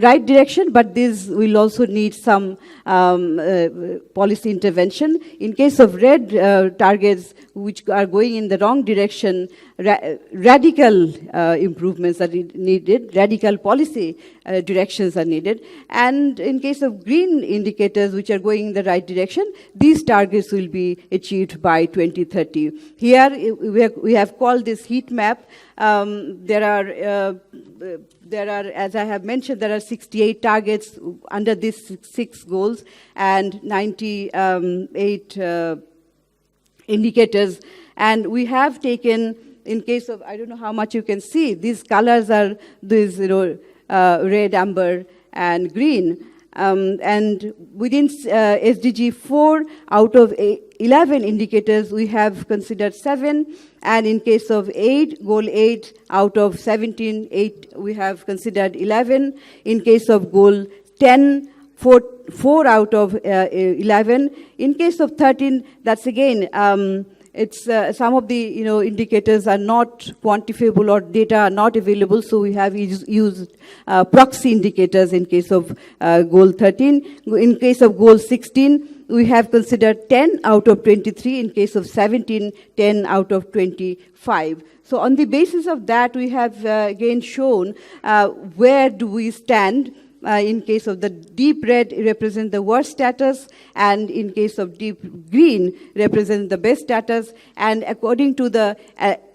right direction, but this will also need some policy intervention. In case of red targets which are going in the wrong direction, radical improvements are needed, radical policy directions are needed. And in case of green indicators which are going in the right direction, these targets will be achieved by 2030. Here we have called this heat map. There are, as I have mentioned, there are 68 targets under these 6 goals and 98 indicators. And we have taken, in case of, I don't know how much you can see, these colors are these, red, amber, and green. And within SDG 4, out of 11 indicators, we have considered 7. And in case of 8, goal 8, out of 17, 8, we have considered 11. In case of goal 10, 4 out of 11. In case of 13, that's again, it's some of the indicators are not quantifiable or data are not available, so we have used proxy indicators in case of goal 13. In case of goal 16, we have considered 10 out of 23. In case of 17, 10 out of 25. So on the basis of that, we have again shown where do we stand. In case of the deep red, represent the worst status, and in case of deep green, represent the best status. And according to the,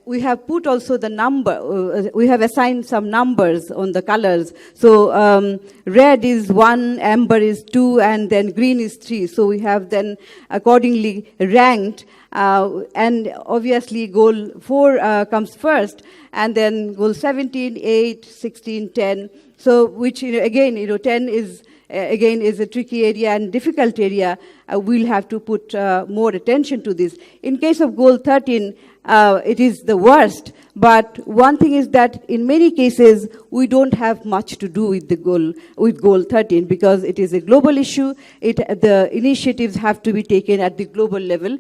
we have put also the number, we have assigned some numbers on the colors. So red is 1, amber is 2, and then green is 3. So we have then accordingly ranked. And obviously goal 4 comes first, and then goal 17, 8, 16, 10. So which, again, 10 is, again, is a tricky area and difficult area. We'll have to put more attention to this. In case of goal 13, it is the worst. But one thing is that in many cases, we don't have much to do with the goal, with goal 13, because it is a global issue. The initiatives have to be taken at the global level.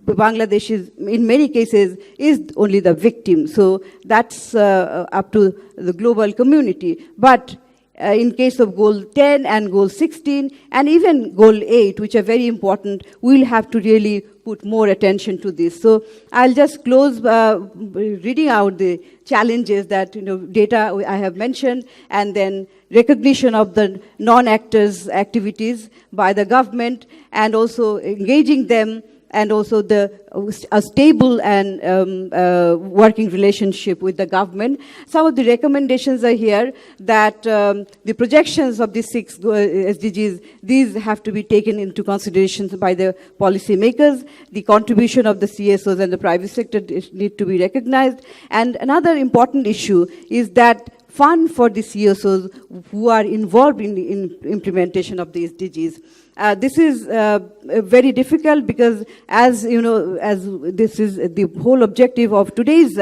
Bangladesh is, in many cases, is only the victim. So that's up to the global community. But in case of goal 10 and goal 16 and even goal 8, which are very important, we'll have to really put more attention to this. So I'll just close reading out the challenges that data I have mentioned, and then recognition of the non-actors' activities by the government, and also engaging them, and also a stable and working relationship with the government. Some of the recommendations are here that the projections of the 6 SDGs, these have to be taken into consideration by the policy makers. The contribution of the CSOs and the private sector need to be recognized. And another important issue is that fund for the CSOs who are involved in the implementation of the SDGs. This is very difficult because, as you know, as this is the whole objective of today's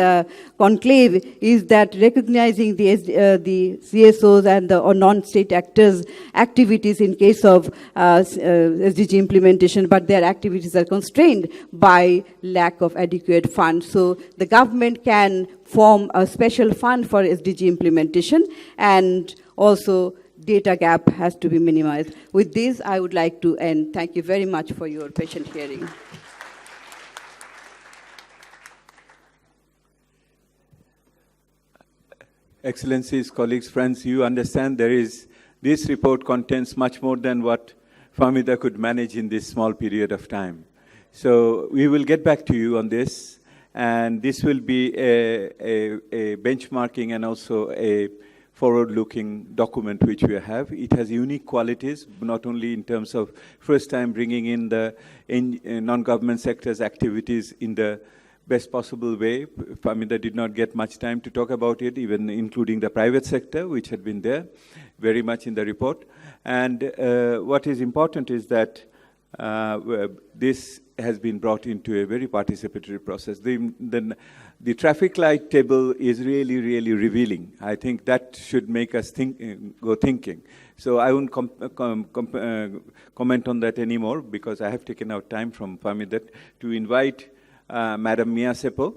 conclave, is that recognizing the CSOs and the or non-state actors' activities in case of SDG implementation, but their activities are constrained by lack of adequate funds. So the government can form a special fund for SDG implementation, and also data gap has to be minimized. With this, I would like to end. Thank you very much for your patient hearing. Excellencies, colleagues, friends, you understand this report contains much more than what Fahmida could manage in this small period of time. So we will get back to you on this, and this will be a benchmarking and also a forward-looking document which we have. It has unique qualities, not only in terms of first time bringing in the non-government sector's activities in the best possible way. Fahmida did not get much time to talk about it, even including the private sector, which had been there very much in the report. And what is important is that this has been brought into a very participatory process. The traffic light table is really, really revealing. I think that should make us go thinking. So I won't comment on that anymore, because I have taken out time from Fahmida to invite Madam Mia Seppo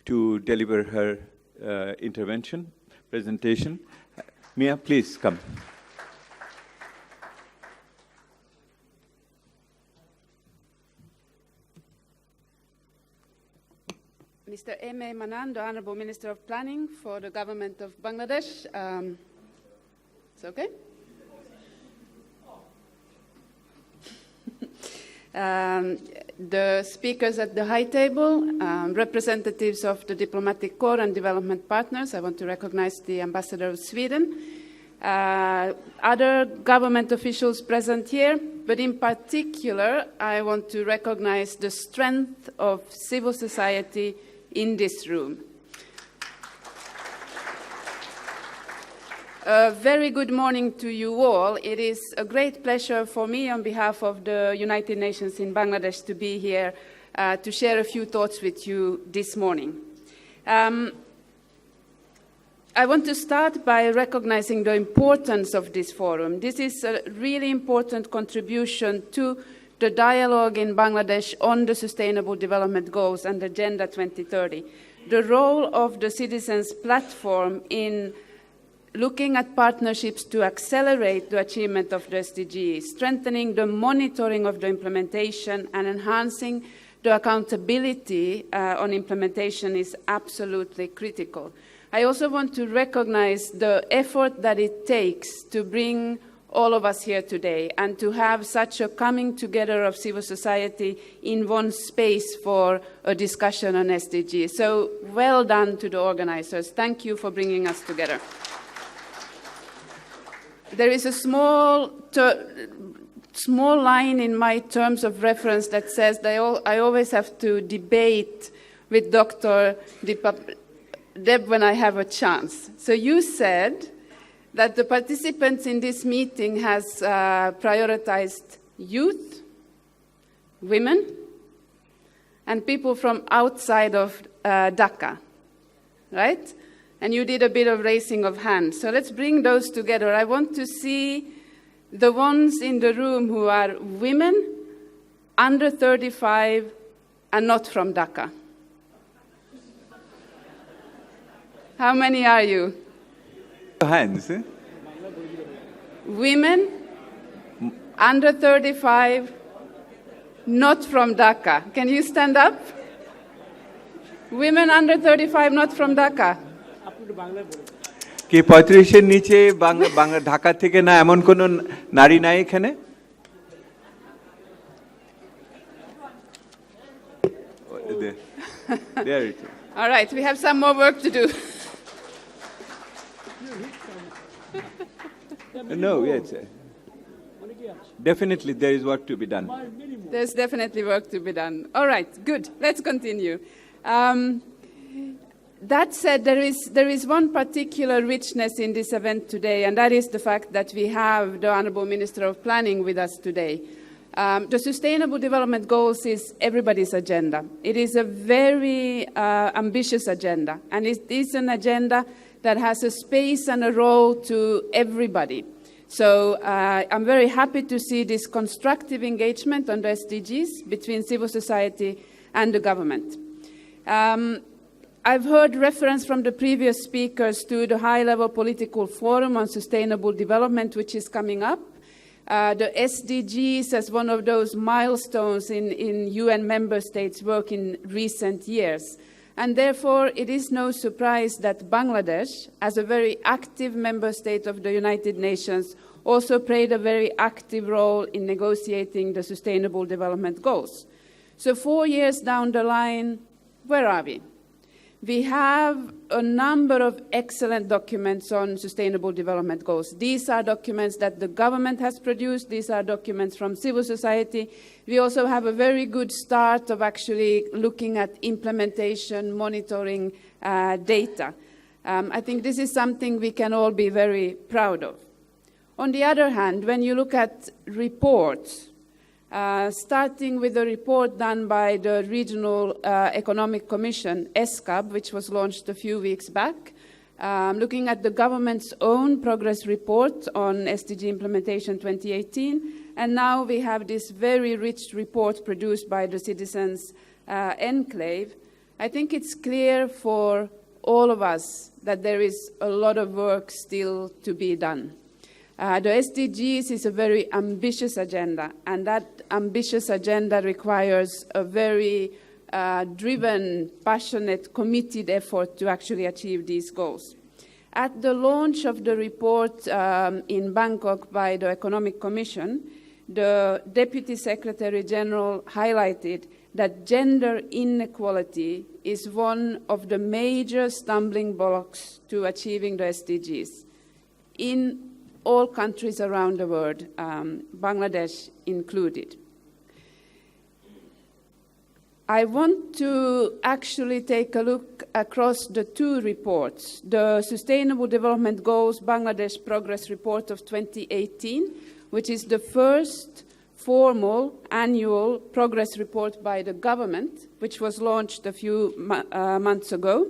to deliver her presentation. Mia, please come. Mr. M.A. Manan, the Honorable Minister of Planning for the Government of Bangladesh. It's okay? The speakers at the high table, representatives of the diplomatic corps and development partners. I want to recognize the ambassador of Sweden. Other government officials present here, but in particular, I want to recognize the strength of civil society in this room. A very good morning to you all. It is a great pleasure for me on behalf of the United Nations in Bangladesh to be here to share a few thoughts with you this morning. I want to start by recognizing the importance of this forum. This is a really important contribution to the dialogue in Bangladesh on the Sustainable Development Goals and Agenda 2030. The role of the Citizens Platform in looking at partnerships to accelerate the achievement of the SDGs, strengthening the monitoring of the implementation, and enhancing the accountability on implementation is absolutely critical. I also want to recognize the effort that it takes to bring all of us here today and to have such a coming together of civil society in one space for a discussion on SDGs. So well done to the organizers. Thank you for bringing us together. There is a small line in my terms of reference that says that I always have to debate with Dr. Deb when I have a chance. So you said that the participants in this meeting has prioritized youth, women, and people from outside of Dhaka, right? And you did a bit of raising of hands. So let's bring those together. I want to see the ones in the room who are women, under 35, and not from Dhaka. How many are you? Hands. Eh? Women, under 35, not from Dhaka. Can you stand up? Women under 35, not from Dhaka. কি 35-এর নিচে ঢাকা থেকে না এমন কোন নারী নাই এখানে? There it is. All right, we have some more work to do. No, yes. Definitely there is work to be done. There's definitely work to be done. All right, good. Let's continue. That said, there is one particular richness in this event today, and that is the fact that we have the Honourable Minister of Planning with us today. The Sustainable Development Goals is everybody's agenda. It is a very ambitious agenda, and it is an agenda that has a space and a role to everybody. So I'm very happy to see this constructive engagement on the SDGs between civil society and the government. I've heard reference from the previous speakers to the high-level political forum on sustainable development, which is coming up. The SDGs as one of those milestones in UN member states' work in recent years. And therefore, it is no surprise that Bangladesh, as a very active member state of the United Nations, also played a very active role in negotiating the Sustainable Development Goals. So 4 years down the line, where are we? We have a number of excellent documents on sustainable development goals. These are documents that the government has produced. These are documents from civil society. We also have a very good start of actually looking at implementation, monitoring data. I think this is something we can all be very proud of. On the other hand, when you look at reports, starting with a report done by the Regional Economic Commission, ESCAB, which was launched a few weeks back, looking at the government's own progress report on SDG implementation 2018, and now we have this very rich report produced by the Citizens Enclave. I think it's clear for all of us that there is a lot of work still to be done. The SDGs is a very ambitious agenda, and that ambitious agenda requires a very driven, passionate, committed effort to actually achieve these goals. At the launch of the report in Bangkok by the Economic Commission, the Deputy Secretary General highlighted that gender inequality is one of the major stumbling blocks to achieving the SDGs in all countries around the world, Bangladesh included. I want to actually take a look across the two reports, the Sustainable Development Goals Bangladesh Progress Report of 2018, which is the first formal annual progress report by the government, which was launched a few months ago,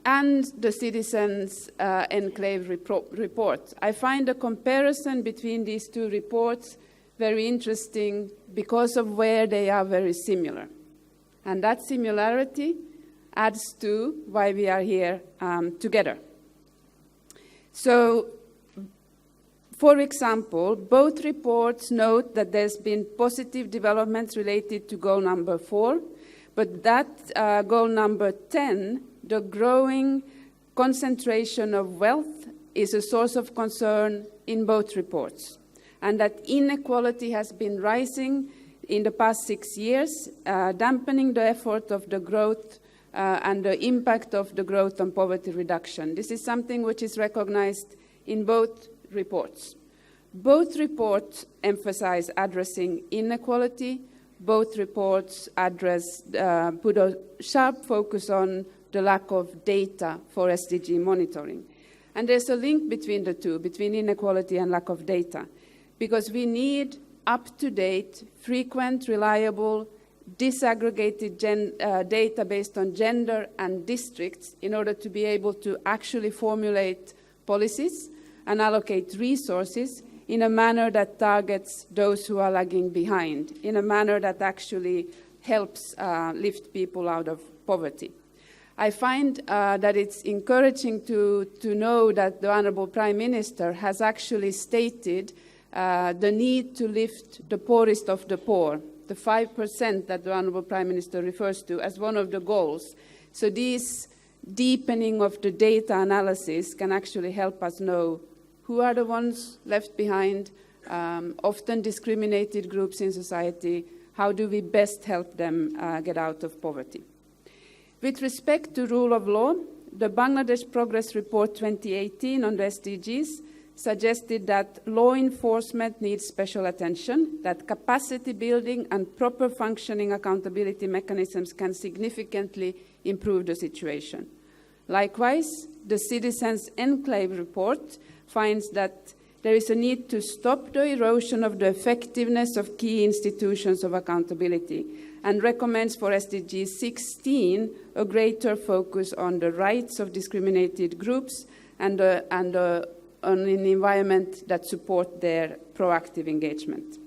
and the Citizens Enclave report. I find the comparison between these two reports very interesting because of where they are very similar. And that similarity adds to why we are here together. So, for example, both reports note that there's been positive developments related to goal number 4, but that goal number 10, the growing concentration of wealth, is a source of concern in both reports, and that inequality has been rising in the past 6 years, dampening the effort of the growth and the impact of the growth on poverty reduction. This is something which is recognized in both reports. Both reports emphasize addressing inequality. Both reports put a sharp focus on the lack of data for SDG monitoring. And there's a link between the two, between inequality and lack of data, because we need up-to-date, frequent, reliable, disaggregated data based on gender and districts in order to be able to actually formulate policies and allocate resources in a manner that targets those who are lagging behind, in a manner that actually helps lift people out of poverty. I find that it's encouraging to know that the Honourable Prime Minister has actually stated the need to lift the poorest of the poor, the 5% that the Honourable Prime Minister refers to as one of the goals. So this deepening of the data analysis can actually help us know who are the ones left behind, often discriminated groups in society. How do we best help them get out of poverty? With respect to rule of law, the Bangladesh Progress Report 2018 on the SDGs suggested that law enforcement needs special attention, that capacity building and proper functioning accountability mechanisms can significantly improve the situation. Likewise, the Citizens' Enclave report finds that there is a need to stop the erosion of the effectiveness of key institutions of accountability and recommends for SDG 16 a greater focus on the rights of discriminated groups and on an environment that support their proactive engagement.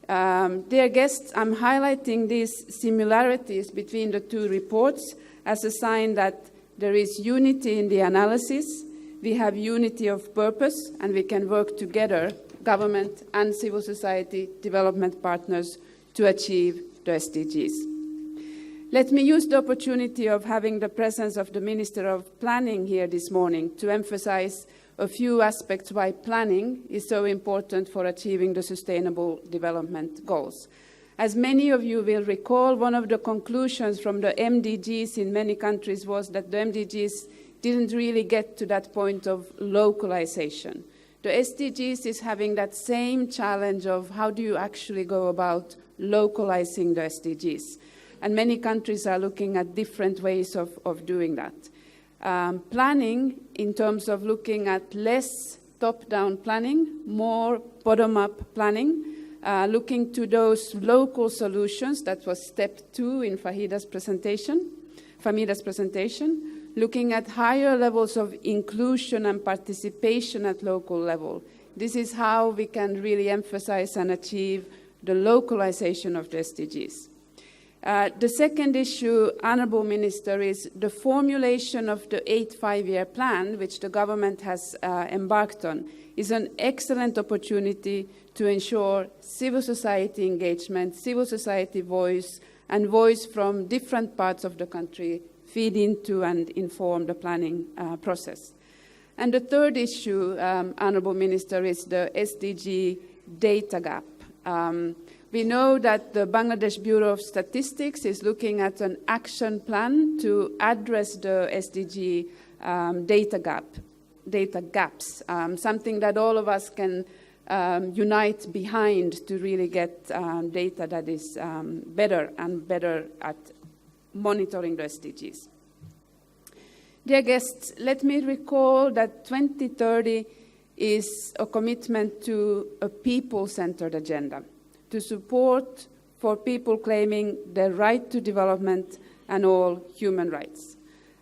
Dear guests, I'm highlighting these similarities between the two reports as a sign that there is unity in the analysis, we have unity of purpose, and we can work together, government and civil society development partners, to achieve the SDGs. Let me use the opportunity of having the presence of the Minister of Planning here this morning to emphasize a few aspects why planning is so important for achieving the Sustainable Development Goals. As many of you will recall, one of the conclusions from the MDGs in many countries was that the MDGs didn't really get to that point of localization. The SDGs is having that same challenge of how do you actually go about localizing the SDGs. And many countries are looking at different ways of doing that. Planning, in terms of looking at less top-down planning, more bottom-up planning, looking to those local solutions, that was step 2 in Fahmida's presentation, looking at higher levels of inclusion and participation at local level. This is how we can really emphasize and achieve the localization of the SDGs. The second issue, Honourable Minister, is the formulation of the 8th five-year plan, which the government has embarked on, is an excellent opportunity to ensure civil society engagement, civil society voice, and voice from different parts of the country feed into and inform the planning process. And the third issue, Honourable Minister, is the SDG data gap. We know that the Bangladesh Bureau of Statistics is looking at an action plan to address the SDG data gaps, something that all of us can unite behind to really get data that is better and better at monitoring the SDGs. Dear guests, let me recall that 2030 is a commitment to a people-centered agenda, to support for people claiming their right to development and all human rights.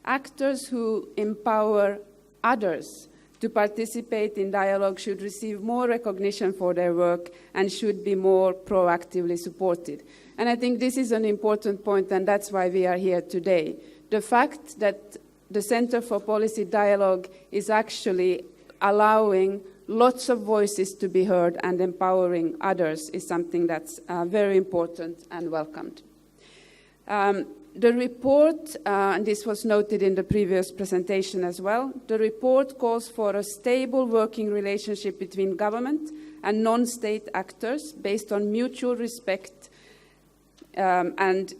Actors who empower others to participate in dialogue should receive more recognition for their work and should be more proactively supported. And I think this is an important point, and that's why we are here today. The fact that the Center for Policy Dialogue is actually allowing lots of voices to be heard and empowering others is something that's very important and welcomed. The report, and this was noted in the previous presentation as well, the report calls for a stable working relationship between government and non-state actors based on mutual respect and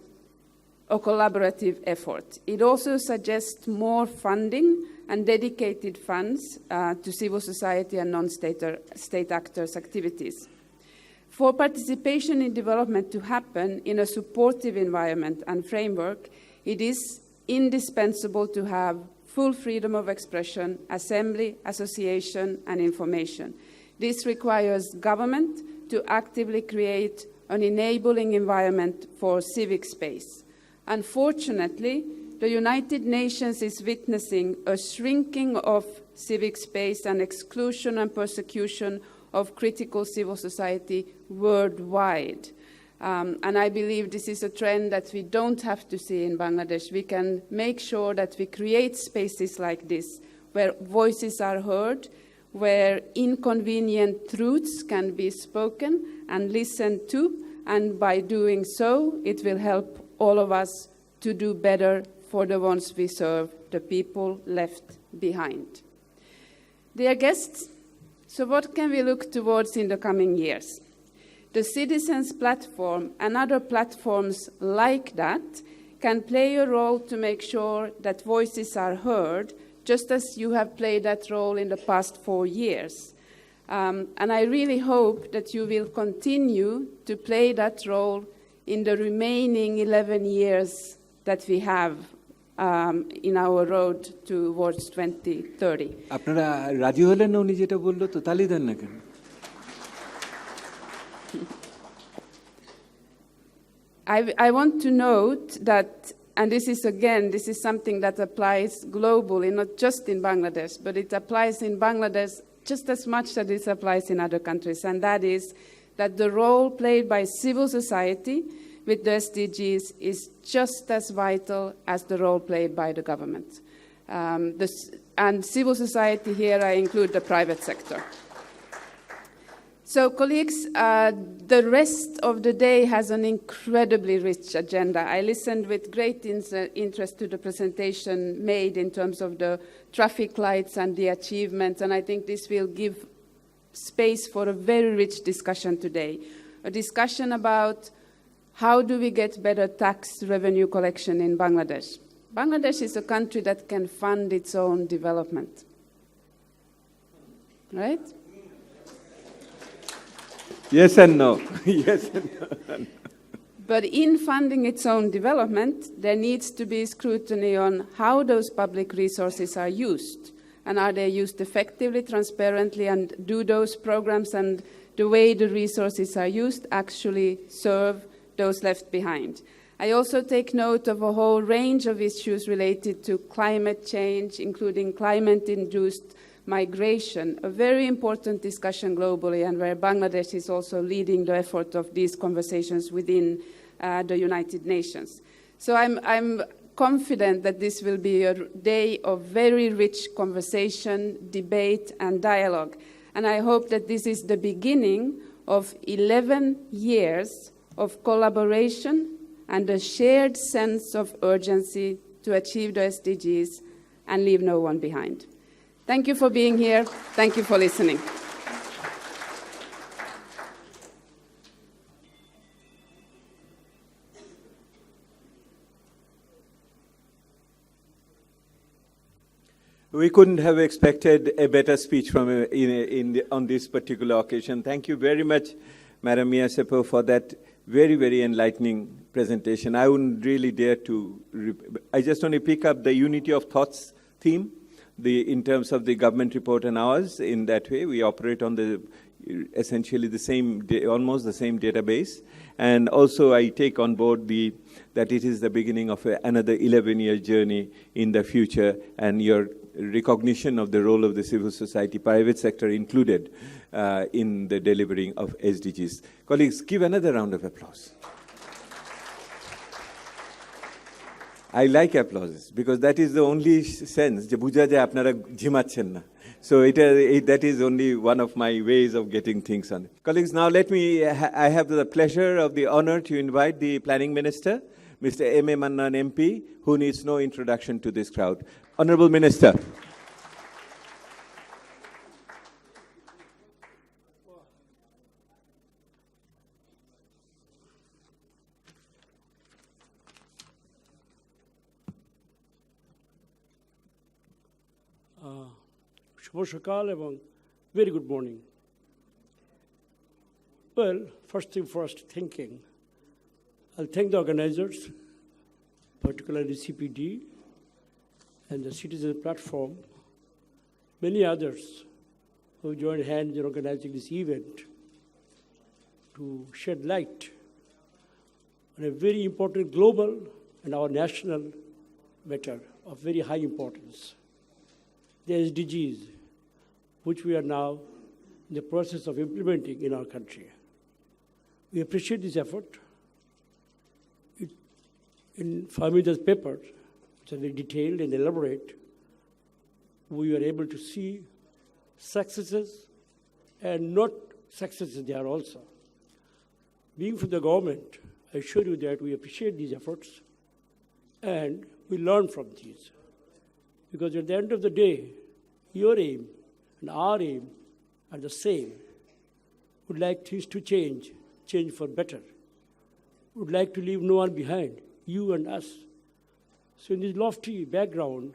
a collaborative effort. It also suggests more funding and dedicated funds to civil society and non-state actors' activities. For participation in development to happen in a supportive environment and framework, it is indispensable to have full freedom of expression, assembly, association, and information. This requires government to actively create an enabling environment for civic space. Unfortunately, the United Nations is witnessing a shrinking of civic space and exclusion and persecution of critical civil society worldwide. And I believe this is a trend that we don't have to see in Bangladesh. We can make sure that we create spaces like this where voices are heard, where inconvenient truths can be spoken and listened to, and by doing so, it will help all of us to do better for the ones we serve, the people left behind. Dear guests, so what can we look towards in the coming years? The Citizens Platform and other platforms like that can play a role to make sure that voices are heard, just as you have played that role in the past 4 years. And I really hope that you will continue to play that role in the remaining 11 years that we have in our road towards 2030. আপনারা রাজি হলেন না উনি যেটা বললো তো তালি দেন না কেন? I want to note that, and this is something that applies globally, not just in Bangladesh, but it applies in Bangladesh just as much as it applies in other countries, and that is that the role played by civil society with the SDGs is just as vital as the role played by the government. And civil society here, I include the private sector. So, colleagues, the rest of the day has an incredibly rich agenda. I listened with great interest to the presentation made in terms of the traffic lights and the achievements, and I think this will give space for a very rich discussion today. A discussion about how do we get better tax revenue collection in Bangladesh. Bangladesh is a country that can fund its own development, right? Yes and no. Yes and no. But in funding its own development, there needs to be scrutiny on how those public resources are used. And are they used effectively, transparently, and do those programs and the way the resources are used actually serve those left behind? I also take note of a whole range of issues related to climate change, including climate-induced migration, a very important discussion globally, and where Bangladesh is also leading the effort of these conversations within the United Nations. So I'm confident that this will be a day of very rich conversation, debate, and dialogue. And I hope that this is the beginning of 11 years of collaboration and a shared sense of urgency to achieve the SDGs and leave no one behind. Thank you for being here. Thank you for listening. We couldn't have expected a better speech from on this particular occasion. Thank you very much, Madam Miyasepo, for that very, very enlightening presentation. I wouldn't really dare to, I just want to pick up the unity of thoughts theme. In terms of the government report and ours, in that way, we operate on essentially the same, almost the same database. And also, I take on board that it is the beginning of another 11-year journey in the future, and your recognition of the role of the civil society, private sector included, in the delivering of SDGs. Colleagues, give another round of applause. I like applauses because that is the only sense je bujha jay apnara jhimachen na. So that is only one of my ways of getting things on. Colleagues, now I have the pleasure of the honor to invite the Planning Minister, Mr. M.A. Mannan MP, who needs no introduction to this crowd. Honorable Minister. Very good morning. Well, first thing first, thanking. I'll thank the organizers, particularly CPD and the Citizen Platform, many others who joined hands in organizing this event to shed light on a very important global and our national matter of very high importance. The SDGs, which we are now in the process of implementing in our country. We appreciate this effort. In Fahmida's paper, which is very detailed and elaborate, we are able to see successes and not successes there also. Being from the government, I assure you that we appreciate these efforts and we learn from these. Because at the end of the day, your aim and our aim are the same. Would like things to change for better. Would like to leave no one behind, you and us. So in this lofty background,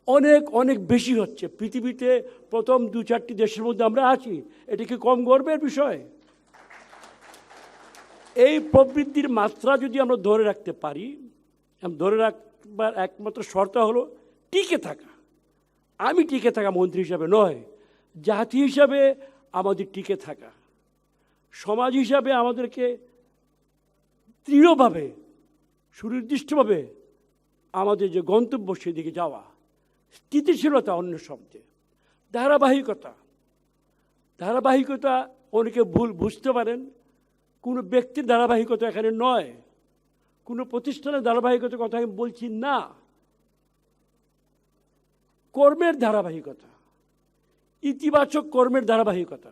অনেক অনেক বেশি হচ্ছে। পৃথিবীতে প্রথম 2-4টি দেশের মধ্যে আমরা আছি। এটা কি কম গর্বের বিষয়? এই প্রবৃদ্ধির মাত্রা যদি আমরা ধরে রাখতে পারি, ধরে রাখবার একমাত্র শর্ত হলো টিকে থাকা। আমি টিকে থাকা মন্ত্রী হিসাবে নয়, জাতি হিসাবে আমাদের টিকে থাকা, সমাজ হিসাবে আমাদেরকে দৃঢ়ভাবে সুনির্দিষ্টভাবে আমাদের যে গন্তব্য সেদিকে যাওয়া, স্থিতিশীলতা অন্য শব্দে, ধারাবাহিকতা অনেকে ভুল বুঝতে পারেন। কোনো ব্যক্তির ধারাবাহিকতা এখানে নয়, কোনো প্রতিষ্ঠানের ধারাবাহিকতার কথা আমি বলছি না। কর্মের ধারাবাহিকতা, ইতিবাচক কর্মের ধারাবাহিকতা,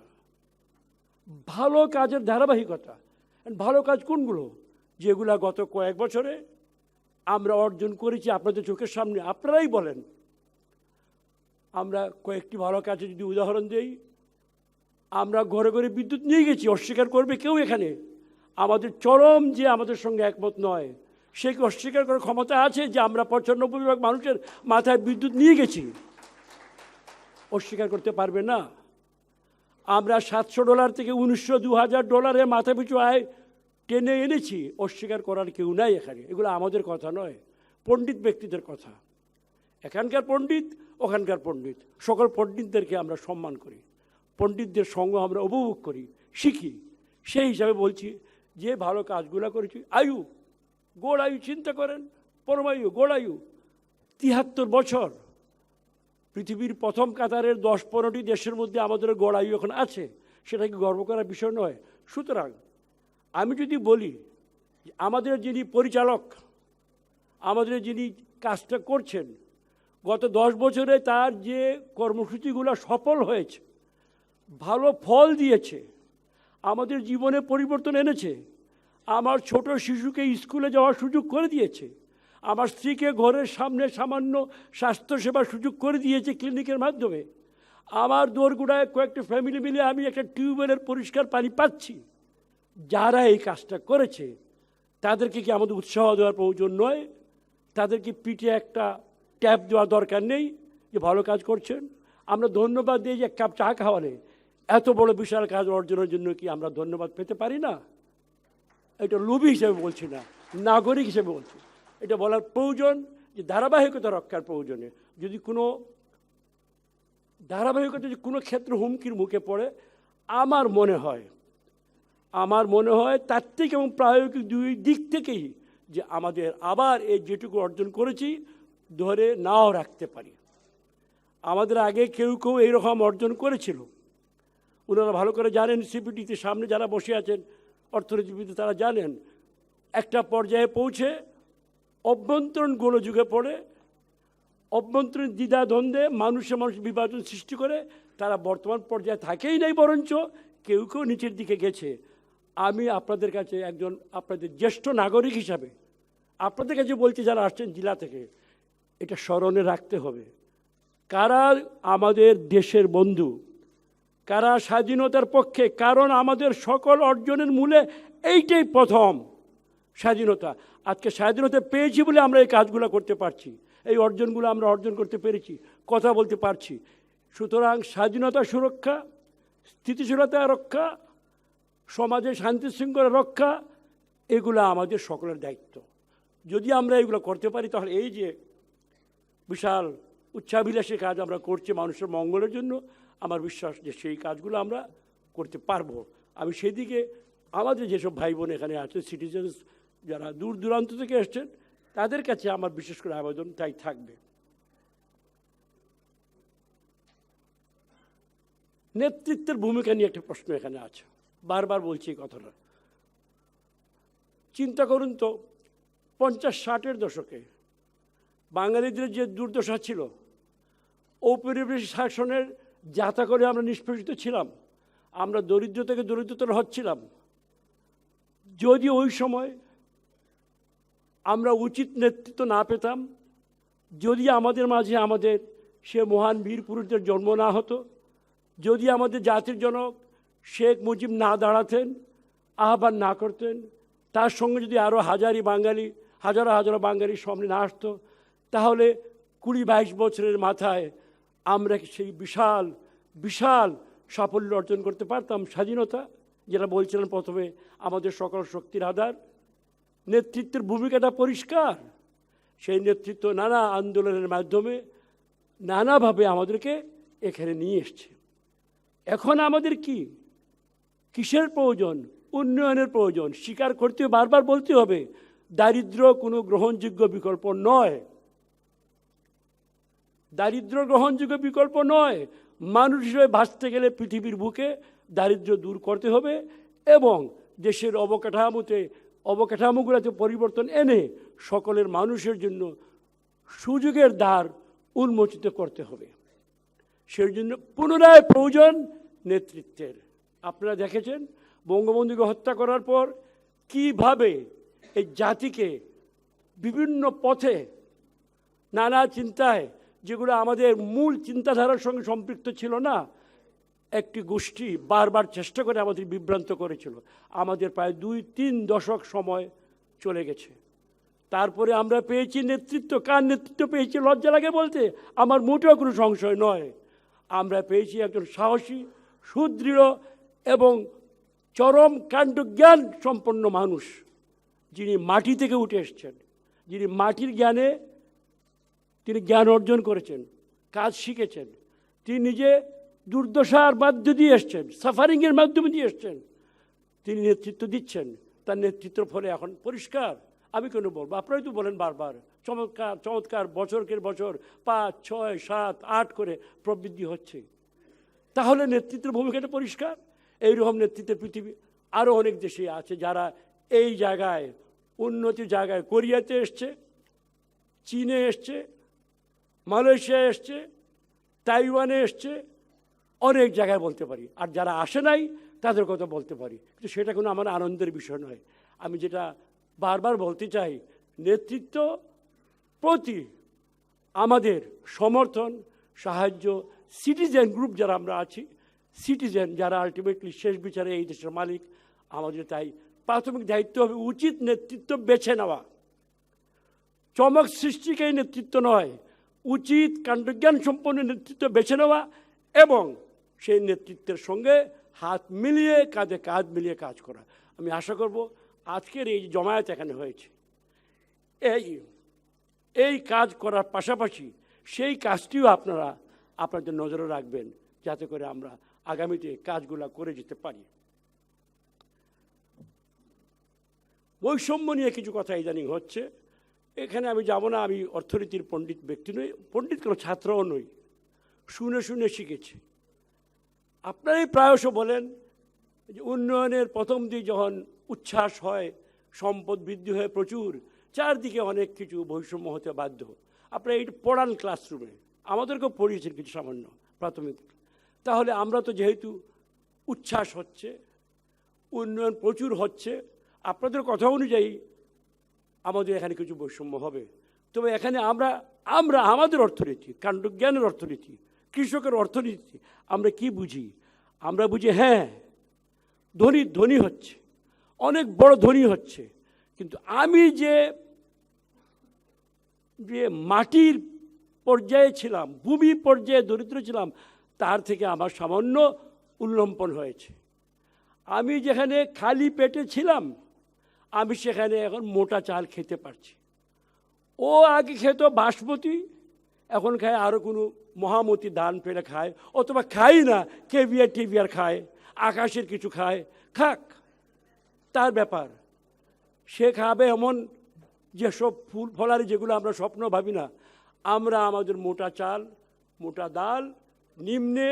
ভালো কাজের ধারাবাহিকতা। ভালো কাজ কোনগুলো? যেগুলো গত কয়েক বছরে আমরা অর্জন করেছি আপনাদের চোখের সামনে। আপনারাই বলেন। আমরা কয়েকটি ভালো কাজে যদি উদাহরণ দেই, আমরা ঘরে ঘরে বিদ্যুৎ নিয়ে গেছি, অস্বীকার করবে কেউ এখানে? আমাদের চরম যে আমাদের সঙ্গে একমত নয়, সে কি অস্বীকার করার ক্ষমতা আছে যে আমরা 95% মানুষের মাথায় বিদ্যুৎ নিয়ে গেছি? অস্বীকার করতে পারবে না। আমরা $700 থেকে $1900-2000 মাথা পিছু আয় টেনে এনেছি, অস্বীকার করার কেউ নাই এখানে। এগুলো আমাদের কথা নয়, পণ্ডিত ব্যক্তিদের কথা। এখানকার পণ্ডিত, ওখানকার পণ্ডিত, সকল পণ্ডিতদেরকে আমরা সম্মান করি, পণ্ডিতদের সঙ্গ আমরা উপভোগ করি, শিখি। সেই হিসাবে বলছি যে ভালো কাজগুলো করেছি। আয়ু, গোড় আয়ু চিন্তা করেন, পরমায়ু, গোড় আয়ু 73 বছর। পৃথিবীর প্রথম কাতারের 10-15টি দেশের মধ্যে আমাদের গড় আয়ু এখন আছে, সেটা কি গর্ব করার বিষয় নয়? সুতরাং আমি যদি বলি আমাদের যিনি পরিচালক, আমাদের যিনি কাজটা করছেন, গত 10 বছরে তার যে কর্মসূচিগুলো সফল হয়েছে, ভালো ফল দিয়েছে, আমাদের জীবনে পরিবর্তন এনেছে। আমার ছোট শিশুকে স্কুলে যাওয়ার সুযোগ করে দিয়েছে, আমার স্ত্রীকে ঘরের সামনে সামান্য স্বাস্থ্যসেবার সুযোগ করে দিয়েছে ক্লিনিকের মাধ্যমে, আমার দোরগোড়ায় কয়েকটা ফ্যামিলি মিলে আমি একটা টিউবওয়েলের পরিষ্কার পানি পাচ্ছি। যারা এই কাজটা করেছে তাদেরকে কি আমাদের উৎসাহ দেওয়ার প্রয়োজন নয়? তাদেরকে পিঠে একটা ট্যাপ দেওয়া দরকার নেই যে ভালো কাজ করছেন? আমরা ধন্যবাদ দিই যে এক কাপ চা খাওয়ালে। এত বড় বিশাল কাজ অর্জনের জন্য কি আমরা ধন্যবাদ পেতে পারি না? এটা লোভী হিসেবে বলছি না, নাগরিক হিসেবে বলছি। এটা বলার প্রয়োজন যে ধারাবাহিকতা রক্ষার প্রয়োজনে যদি কোনো ধারাবাহিকতা যদি কোনো ক্ষেত্রে হুমকির মুখে পড়ে, আমার মনে হয় তাত্ত্বিক এবং প্রায়োগিক দুই দিক থেকেই যে আমাদের আবার এই যেটুকু অর্জন করেছি ধরে নাও রাখতে পারি। আমাদের আগে কেউ কেউ এইরকম অর্জন করেছিল, ওনারা ভালো করে জানেন। সিপিডিতে সামনে যারা বসে আছেন অর্থনীতিবিদ, তারা জানেন একটা পর্যায়ে পৌঁছে অভ্যন্তরীণ গোলযোগে পড়ে, অভ্যন্তরীণ দ্বিধাদ্বন্দ্বে মানুষ বিভাজন সৃষ্টি করে তারা বর্তমান পর্যায়ে থাকেই নাই, বরঞ্চ কেউ কেউ নিচের দিকে গেছে। আমি আপনাদের কাছে একজন আপনাদের জ্যেষ্ঠ নাগরিক হিসাবে আপনাদের কাছে বলছি, যারা আসছেন জেলা থেকে, এটা স্মরণে রাখতে হবে কারা আমাদের দেশের বন্ধু, কারা স্বাধীনতার পক্ষে। কারণ আমাদের সকল অর্জনের মূলে এইটাই প্রথম স্বাধীনতা। আজকে স্বাধীনতা পেয়েছি বলে আমরা এই কাজগুলো করতে পারছি, এই অর্জনগুলো আমরা অর্জন করতে পেরেছি, কথা বলতে পারছি। সুতরাং স্বাধীনতা সুরক্ষা, স্থিতিশীলতা রক্ষা, সমাজে শান্তি শৃঙ্খলা রক্ষা, এগুলো আমাদের সকলের দায়িত্ব। যদি আমরা এগুলো করতে পারি তাহলে এই যে বিশাল উচ্চাভিলাষী কাজ আমরা করছি মানুষের মঙ্গলের জন্য, আমার বিশ্বাস যে সেই কাজগুলো আমরা করতে পারবো। আমি সেদিকে আমাদের যেসব ভাই বোন এখানে আছে, সিটিজেন্স যারা দূর দূরান্ত থেকে এসছেন, তাদের কাছে আমার বিশেষ করে আবেদন তাই থাকবে। নেতৃত্বের ভূমিকা নিয়ে একটা প্রশ্ন এখানে আছে, বারবার বলছি এই কথাটা। চিন্তা করুন তো, 50-60-এর দশকে বাঙালিদের যে দুর্দশা ছিল, ঔপনিবেশিক শাসনের যাতা করে আমরা নিষ্পেষিত ছিলাম, আমরা দরিদ্র থেকে দরিদ্রতর হচ্ছিলাম। যদি ওই সময় আমরা উচিত নেতৃত্ব না পেতাম, যদি আমাদের মাঝে আমাদের সে মহান বীর পুরুষদের জন্ম না হতো, যদি আমাদের জাতির জনক শেখ মুজিব না দাঁড়াতেন, আহ্বান না করতেন, তার সঙ্গে যদি আরও হাজারো হাজারো বাঙালি সামনে না আসতো, তাহলে 20-22 বছরের মাথায় আমরা সেই বিশাল বিশাল সাফল্য অর্জন করতে পারতাম। স্বাধীনতা, যেটা বলছিলেন প্রথমে, আমাদের সকল শক্তির আধার। নেতৃত্বের ভূমিকাটা পরিষ্কার। সেই নেতৃত্ব নানা আন্দোলনের মাধ্যমে নানাভাবে আমাদেরকে এখানে নিয়ে এসছে। এখন আমাদের কিসের প্রয়োজন? উন্নয়নের প্রয়োজন। স্বীকার করতে বারবার বলতে হবে, দারিদ্র্য কোনো গ্রহণযোগ্য বিকল্প নয়। দারিদ্র্য গ্রহণযোগ্য বিকল্প নয়। মানুষ হিসেবে বাঁচতে গেলে পৃথিবীর বুকে দারিদ্র্য দূর করতে হবে এবং দেশের অবকাঠামোগুলোতে পরিবর্তন এনে সকলের মানুষের জন্য সুযোগের দ্বার উন্মোচিত করতে হবে। সেই জন্য পুনরায় প্রয়োজন নেতৃত্বের। আপনারা দেখেছেন বঙ্গবন্ধুকে হত্যা করার পর কিভাবে এই জাতিকে বিভিন্ন পথে নানা চিন্তায়, যেগুলো আমাদের মূল চিন্তাধারার সঙ্গে সম্পৃক্ত ছিল না, একটি গোষ্ঠী বারবার চেষ্টা করে আমাদের বিভ্রান্ত করেছিল। আমাদের প্রায় 2-3 দশক সময় চলে গেছে। তারপরে আমরা পেয়েছি নেতৃত্ব। কার নেতৃত্ব পেয়েছি লজ্জা লাগে বলতে, আমার মোটেও কোনো সংশয় নয়। আমরা পেয়েছি একজন সাহসী, সুদৃঢ় এবং চরম কাণ্ডজ্ঞান সম্পন্ন মানুষ, যিনি মাটি থেকে উঠে এসছেন, যিনি মাটির জ্ঞানে তিনি জ্ঞান অর্জন করেছেন, কাজ শিখেছেন। তিনি নিজে দুর্দশার মধ্য দিয়ে এসছেন, সাফারিংয়ের মাধ্যমে দিয়ে এসছেন। তিনি নেতৃত্ব দিচ্ছেন। তার নেতৃত্বের ফলে এখন পরিষ্কার। আমি কেন বলবো, আপনারাই তো বলেন বারবার, চমৎকার চমৎকার, বছরকের বছর 5, 6, 7, 8 করে প্রবৃদ্ধি হচ্ছে। তাহলে নেতৃত্বের ভূমিকাটা পরিষ্কার। এইরকম নেতৃত্বের পৃথিবী আরও অনেক দেশে আছে, যারা এই জায়গায় উন্নতির জায়গায় কোরিয়াতে এসছে, চীনে এসছে, মালয়েশিয়া এসছে, তাইওয়ানে এসছে, অনেক জায়গায় বলতে পারি। আর যারা আসে নাই তাদের কথা বলতে পারি, কিন্তু সেটা কোনো আমার আনন্দের বিষয় নয়। আমি যেটা বারবার বলতে চাই, নেতৃত্ব প্রতি আমাদের সমর্থন, সাহায্য, সিটিজেন গ্রুপ যারা আমরা আছি, সিটিজেন যারা আলটিমেটলি শেষ বিচারে এই দেশের মালিক, আমাদের তাই প্রাথমিক দায়িত্ব হবে উচিত নেতৃত্ব বেছে নেওয়া। চমক সৃষ্টিকারী নেতৃত্ব নয়, উচিত কাণ্ডজ্ঞান সম্পন্ন নেতৃত্ব বেছে নেওয়া এবং সেই নেতৃত্বের সঙ্গে হাত মিলিয়ে, কাঁধে কাঁধ মিলিয়ে কাজ করা। আমি আশা করব আজকের এই জমায়েত এখানে হয়েছে, এই কাজ করার পাশাপাশি সেই কাজটিও আপনারা আপনাদের নজরে রাখবেন, যাতে করে আমরা আগামীতে কাজগুলো করে যেতে পারি। বৈষম্য নিয়ে কিছু কথা ইদানিং হচ্ছে। এখানে আমি যাব না, আমি অর্থনীতির পণ্ডিত ব্যক্তি নই, পণ্ডিত কোনো ছাত্রও নই, শুনে শুনে শিখেছি। আপনারাই প্রায়শ বলেন যে উন্নয়নের প্রথম দিক যখন উচ্ছ্বাস হয়, সম্পদ বৃদ্ধি হয় প্রচুর, চারদিকে অনেক কিছু বৈষম্য হতে বাধ্য। আপনারা এইটা পড়ান ক্লাসরুমে, আমাদেরকেও পড়িয়েছেন কিছু সামান্য প্রাথমিক। তাহলে আমরা তো যেহেতু উচ্ছ্বাস হচ্ছে, উন্নয়ন প্রচুর হচ্ছে, আপনাদের কথা অনুযায়ী আমাদের এখানে কিছু বৈষম্য হবে। তবে এখানে আমরা আমাদের অর্থনীতি, কাণ্ডজ্ঞানের অর্থনীতি, কৃষকের অর্থনীতি আমরা কি বুঝি? আমরা বুঝি হ্যাঁ, ধনী হচ্ছে, অনেক বড় ধনী হচ্ছে, কিন্তু আমি যে মাটির পর্যায়ে ছিলাম, ভূমি পর্যায়ে দরিদ্র ছিলাম, তার থেকে আমার সামান্য উল্লম্পন হয়েছে। আমি যেখানে খালি পেটে ছিলাম, আমি সেখানে এখন মোটা চাল খেতে পারছি। ও আগে খেত বাসমতি, এখন খায় আরও কোনো মহামতি দান পেলে খায়, অথবা খাই না, কেভিয়ার খায়, আকাশের কিছু খায়, খাক, তার ব্যাপার। সে খাবে এমন যেসব ফুল ফলারি যেগুলো আমরা স্বপ্ন ভাবি না। আমরা আমাদের মোটা চাল, মোটা ডাল, নিম্নে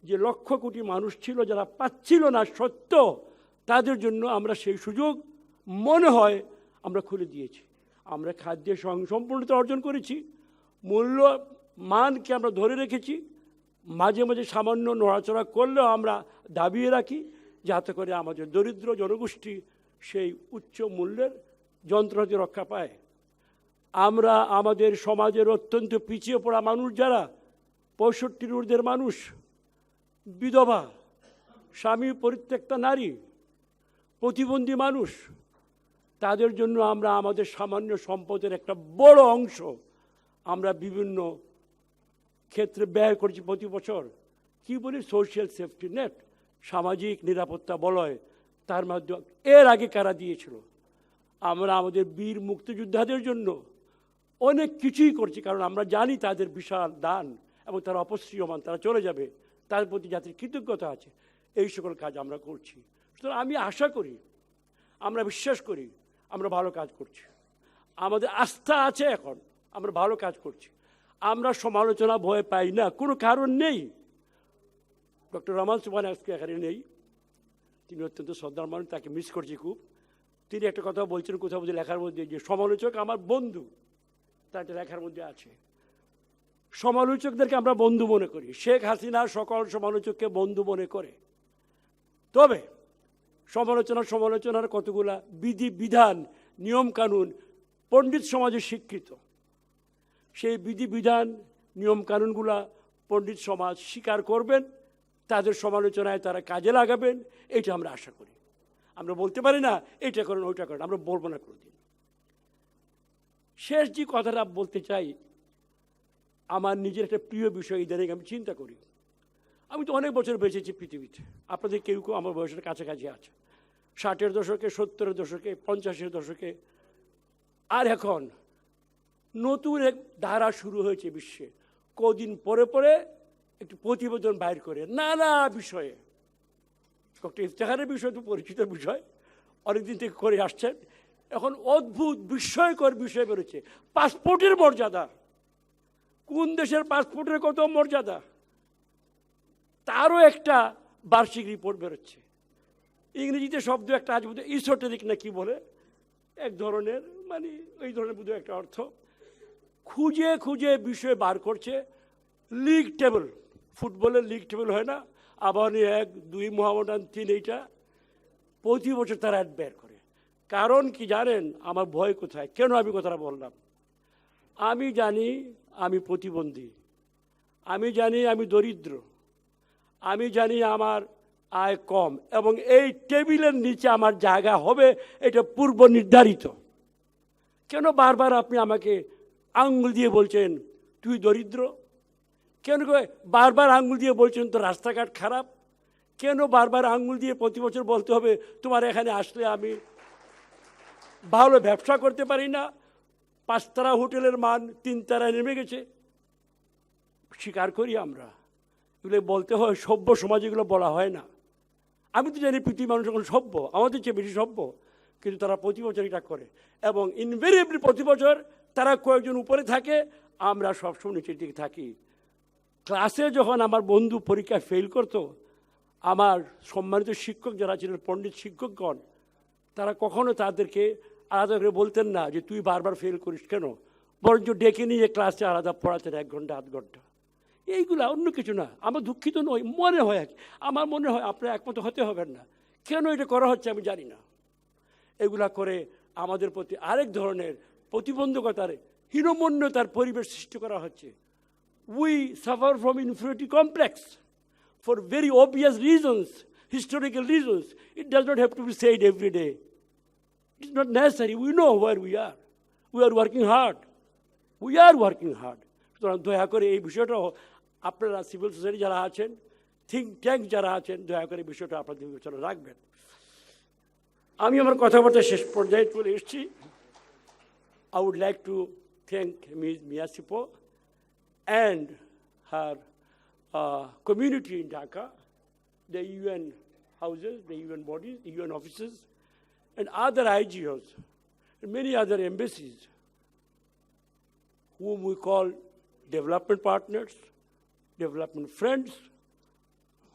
যে লক্ষ কোটি মানুষ ছিল যারা পাচ্ছিল না সত্য, তাদের জন্য আমরা সেই সুযোগ মনে হয় আমরা খুলে দিয়েছি। আমরা খাদ্যের সম্পূর্ণতা অর্জন করেছি, মূল্য মানকে আমরা ধরে রেখেছি। মাঝে মাঝে সামান্য নড়াচড়া করলেও আমরা দাবিয়ে রাখি, যাতে করে আমাদের দরিদ্র জনগোষ্ঠী সেই উচ্চ মূল্যের যন্ত্রপাতি রক্ষা পায়। আমরা আমাদের সমাজের অত্যন্ত পিছিয়ে পড়া মানুষ, যারা 65 ঊর্ধ্বের মানুষ, বিধবা, স্বামী পরিত্যক্তা নারী, প্রতিবন্ধী মানুষ, তাদের জন্য আমরা আমাদের সামান্য সম্পদের একটা বড় অংশ আমরা বিভিন্ন ক্ষেত্রে ব্যয় করছি প্রতি বছর। কি বলি? সোশ্যাল সেফটি নেট, সামাজিক নিরাপত্তা বলয়। তার মাধ্যমে এর আগে কারা দিয়েছিল? আমরা আমাদের বীর মুক্তিযোদ্ধাদের জন্য অনেক কিছুই করছি, কারণ আমরা জানি তাদের বিশাল দান এবং তারা অপসৃয়মান, তারা চলে যাবে, তার প্রতি জাতির কৃতজ্ঞতা আছে। এই সকল কাজ আমরা করছি। সুতরাং আমি আশা করি, আমরা বিশ্বাস করি আমরা ভালো কাজ করছি, আমাদের আস্থা আছে, এখন আমরা ভালো কাজ করছি, আমরা সমালোচনা ভয় পাই না, কোনো কারণ নেই। ডক্টর রহমান সুবহান আজকে এখানে নেই, তিনি অত্যন্ত শ্রদ্ধার মানুষ, তাকে মিস করছি খুব। তিনি একটা কথা বলছেন কোথাও মধ্যে লেখার মধ্যে, যে সমালোচক আমার বন্ধু, তার একটা লেখার মধ্যে আছে। সমালোচকদেরকে আমরা বন্ধু মনে করি, শেখ হাসিনা সকল সমালোচককে বন্ধু মনে করে। তবে সমালোচনার কতগুলা বিধি বিধান, নিয়ম কানুন পণ্ডিত সমাজে স্বীকৃত। সেই বিধি বিধান, নিয়ম কানুনগুলা পণ্ডিত সমাজ স্বীকার করবেন, তাদের সমালোচনায় তারা কাজে লাগাবেন, এটা আমরা আশা করি। আমরা বলতে পারি না এটা করেন ওইটা করেন, আমরা বলবো না কোনোদিন। শেষ যে কথাটা বলতে চাই, আমার নিজের একটা প্রিয় বিষয় ইদানিং আমি চিন্তা করি। আমি তো অনেক বছর বেঁচেছি পৃথিবীতে, আপনাদের কেউ কেউ আমার বয়সের কাছাকাছি আছে, 60-এর দশকে, 70-এর দশকে, 50-এর দশকে। আর এখন নতুন এক ধারা শুরু হয়েছে বিশ্বে, কদিন পরে পরে একটি প্রতিবেদন বাইর করে নানা বিষয়ে। ডক্টর ইফতেখারের বিষয় তো পরিচিত বিষয়, অনেকদিন থেকে করে আসছেন। এখন অদ্ভুত বিস্ময়কর বিষয় বেরোচ্ছে, পাসপোর্টের মর্যাদা, কোন দেশের পাসপোর্টের কত মর্যাদা, তারও একটা বার্ষিক রিপোর্ট বেরোচ্ছে। ইংরেজিতে শব্দ একটা আজ বোধহয় ইসোটেরিক না কি বলে, এক ধরনের, মানে এই ধরনের বোধহয় একটা অর্থ, খুঁজে খুঁজে বিষয় বার করছে। লিগ টেবিল, ফুটবলের লিগ টেবিল হয় না, আবাহনী 1, 2, মোহামেডান 3, এইটা প্রতি বছর তারা অ্যাড বের করে। কারণ কি জানেন? আমার ভয় কোথায়, কেন আমি কথাটা বললাম? আমি জানি আমি প্রতিবন্ধী, আমি জানি আমি দরিদ্র, আমি জানি আমার আয় কম, এবং এই টেবিলের নিচে আমার জায়গা হবে এটা পূর্ব নির্ধারিত। কেন বারবার আপনি আমাকে আঙ্গুল দিয়ে বলছেন তুই দরিদ্র? কেন বারবার আঙ্গুল দিয়ে বলছেন তো রাস্তাঘাট খারাপ? কেন বারবার আঙ্গুল দিয়ে প্রতি বছর বলতে হবে তোমার এখানে আসলে আমি ভালো ব্যবসা করতে পারি না, 5 তারা হোটেলের মান 3 তারায় নেমে গেছে? স্বীকার করি আমরা, এগুলো বলতে হয়, সভ্য সমাজে এগুলো বলা হয় না। আমি তো জানি পৃথিবীর মানুষ এখন সভ্য, আমাদের চেয়ে বেশি সভ্য, কিন্তু তারা প্রতি বছর এটা করে, এবং ইনভেরিয়েবলি প্রতি বছর তারা কয়েকজন উপরে থাকে, আমরা সবসময় নিচের দিকে থাকি। ক্লাসে যখন আমার বন্ধু পরীক্ষায় ফেল করতো, আমার সম্মানিত শিক্ষক যারা ছিলেন, পণ্ডিত শিক্ষকগণ, তারা কখনো তাদেরকে আলাদা করে বলতেন না যে তুই বারবার ফেল করিস কেন, বরঞ্চ ডেকে নিয়ে ক্লাসে আলাদা পড়াতেন 1 ঘন্টা 8 ঘন্টা। এইগুলা অন্য কিছু না, আমার দুঃখিত নই, মনে হয়, আমার মনে হয় আপনারা একমত হতে হবেন না। কেন এটা করা হচ্ছে আমি জানি না। এগুলা করে আমাদের প্রতি আরেক ধরনের প্রতিবন্ধকতার, হীনমন্যতার পরিবেশ সৃষ্টি করা হচ্ছে। We suffer from inferiority complex for very obvious reasons, historical reasons. It does not have to be said every day. It's not necessary. We know where we are. We are working hard. We are working hard. সুতরাং দয়া করে এই বিষয়টা আপনারা civil society যারা আছেন, think tank যারা আছেন, দয়া করে বিষয়টা আপনাদের বিবেচনা রাখবেন। আমি আমার কথাবার্তা শেষ পর্যায়ে চলে এসেছি। I would like to thank Ms. Miyasipo and her community in Dhaka, the UN houses, the UN bodies, the UN offices, and other IGOs, and many other embassies, whom we call development partners, development friends,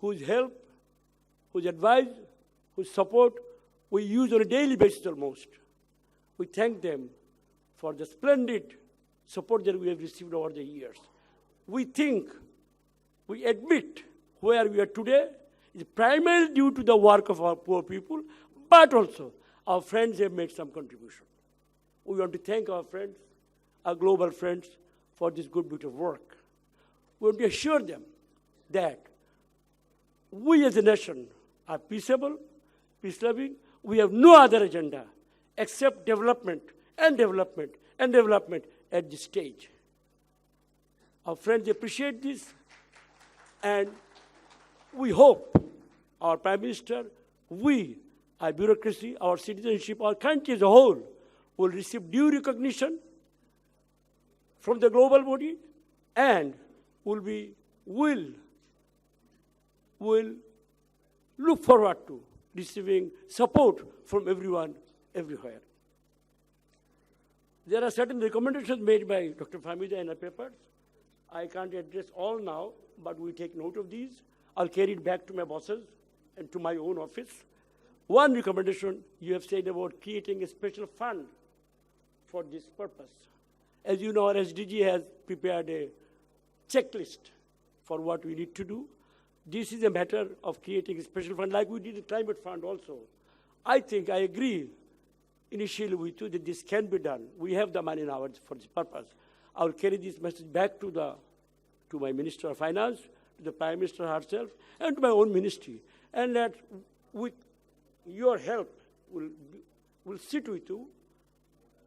whose help, whose advice, whose support we use on a daily basis almost. We thank them for the splendid support that we have received over the years. We think, we admit where we are today is primarily due to the work of our poor people, but also our friends have made some contribution. We want to thank our friends, our global friends, for this good bit of work. We want to assure them that we as a nation are peaceable, peace-loving. We have no other agenda except development and development and development at this stage. Our friends appreciate this, and we hope our Prime Minister, we, our bureaucracy, our citizenship, our country as a whole will receive due recognition from the global body and will look forward to receiving support from everyone, everywhere. There are certain recommendations made by Dr. Fahmida in her papers. I can't address all now, but we take note of these. I'll carry it back to my bosses and to my own office. One recommendation you have said about creating a special fund for this purpose. As you know, our SDG has prepared a checklist for what we need to do. This is a matter of creating a special fund, like we did a climate fund also. I think I agree initially with you that this can be done. We have the money now for this purpose. I will carry this message back to my Minister of Finance, to the Prime Minister herself, and to my own ministry. And that with your help, we'll sit with you,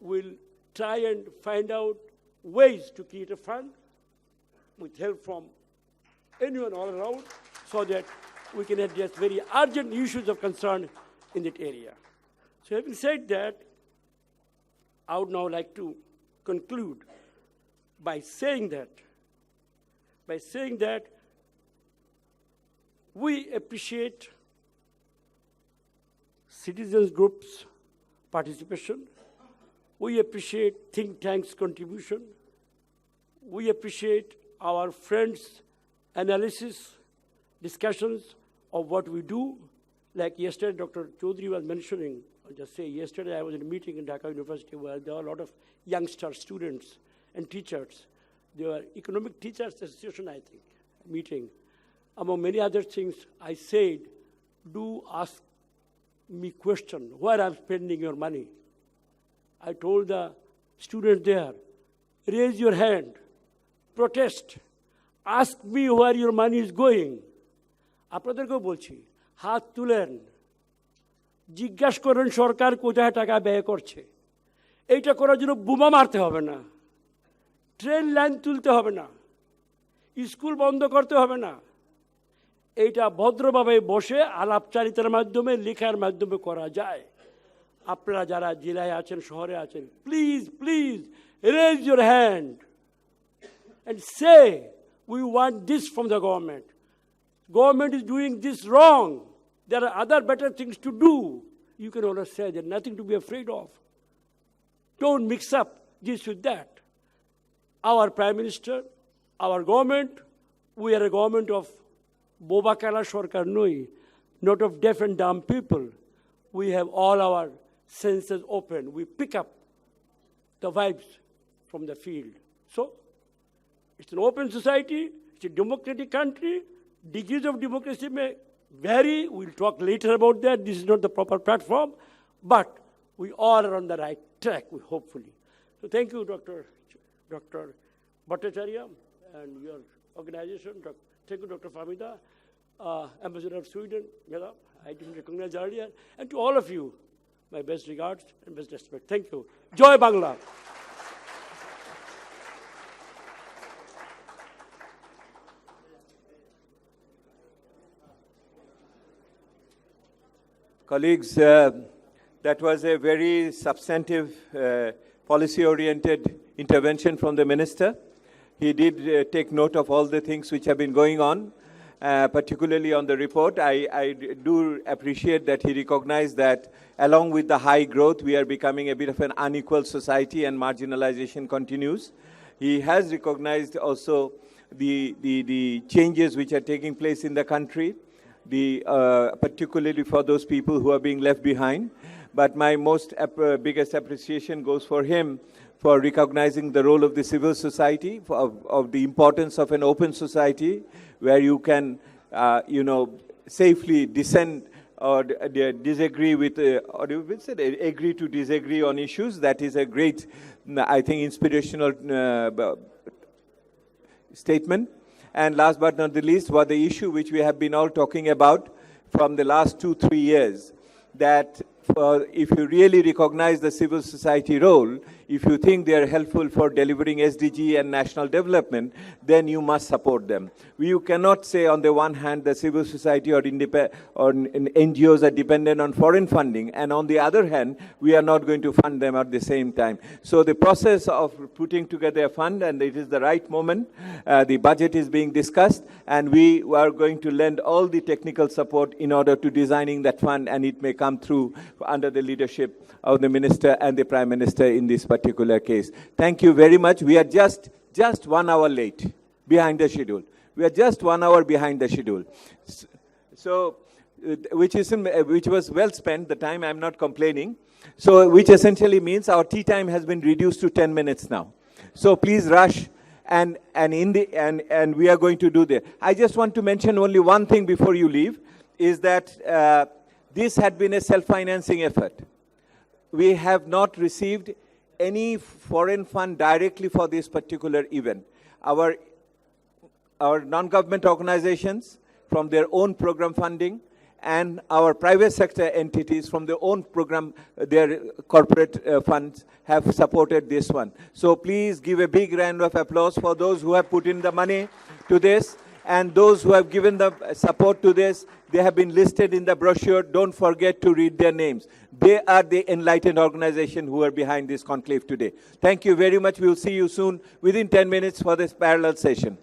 we'll try and find out ways to create a fund with help from anyone all around so that we can address very urgent issues of concern in that area. So having said that, I would now like to conclude by saying that we appreciate citizens groups' participation. We appreciate think tanks' contribution. We appreciate our friends' analysis, discussions of what we do. Like yesterday, Dr. Chaudhary was mentioning, I'll just say, yesterday I was in a meeting in Dhaka University where there were a lot of youngster students and teachers. There were Economic Teachers Association, I think, meeting. Among many other things, I said, do ask me question, where I'm spending your money. I told the students there, raise your hand, protest, ask me where your money is going. আপনাদেরকেও বলছি, হাত তুলেন, জিজ্ঞাসা করেন সরকার কোথায় টাকা ব্যয় করছে। এইটা করার জন্য বোমা মারতে হবে না, ট্রেন লাইন তুলতে হবে না, স্কুল বন্ধ করতে হবে না। এইটা ভদ্রভাবে বসে আলাপচারিতার মাধ্যমে, লেখার মাধ্যমে করা যায়। আপনারা যারা জেলায় আছেন, শহরে আছেন, please raise your hand and say, we want this from the government. Government is doing this wrong. There are other better things to do. You can always say there's nothing to be afraid of. Don't mix up this with that. Our Prime Minister, our government, we are a government of Bobakala Shorkar Nui, not of deaf and dumb people. We have all our senses open. We pick up the vibes from the field. So, it's an open society, it's a democratic country. Degrees of democracy may vary. We'll talk later about that. This is not the proper platform. But we all are on the right track, hopefully. So thank you, Dr. Bhattacharya and your organization. Thank you, Dr. Fahmida, Ambassador of Sweden. I didn't recognize earlier. And to all of you, my best regards and best respect. Thank you. Joy Bangla. Colleagues, that was a very substantive, policy-oriented intervention from the Minister. He did take note of all the things which have been going on, particularly on the report. I do appreciate that he recognized that along with the high growth, we are becoming a bit of an unequal society and marginalization continues. He has recognized also the changes which are taking place in the country, particularly for those people who are being left behind. But my biggest appreciation goes for him for recognizing the role of the civil society, of the importance of an open society where you can, safely dissent or disagree with, or you will say, agree to disagree on issues. That is a great, I think, inspirational statement. And last but not the least, was the issue which we have been all talking about from the last 2-3 years, that if you really recognize the civil society role, if you think they are helpful for delivering SDG and national development, then you must support them. You cannot say on the one hand the civil society or NGOs are dependent on foreign funding, and on the other hand, we are not going to fund them at the same time. So the process of putting together a fund, and it is the right moment, the budget is being discussed, and we are going to lend all the technical support in order to designing that fund, and it may come through under the leadership of the Minister and the Prime Minister in this particular case. Thank you very much. We are just 1 hour late, behind the schedule. We are just 1 hour behind the schedule. So, which was well spent, the time, I'm not complaining. So, which essentially means our tea time has been reduced to 10 minutes now. So please rush, and we are going to do that. I just want to mention only one thing before you leave, is that this had been a self-financing effort. We have not received any foreign fund directly for this particular event. Our non-government organizations from their own program funding, and our private sector entities from their own program, their corporate funds have supported this one. So please give a big round of applause for those who have put in the money to this, and those who have given the support to this. They have been listed in the brochure. Don't forget to read their names. They are the enlightened organization who are behind this conclave today. Thank you very much. We will see you soon, within 10 minutes, for this parallel session.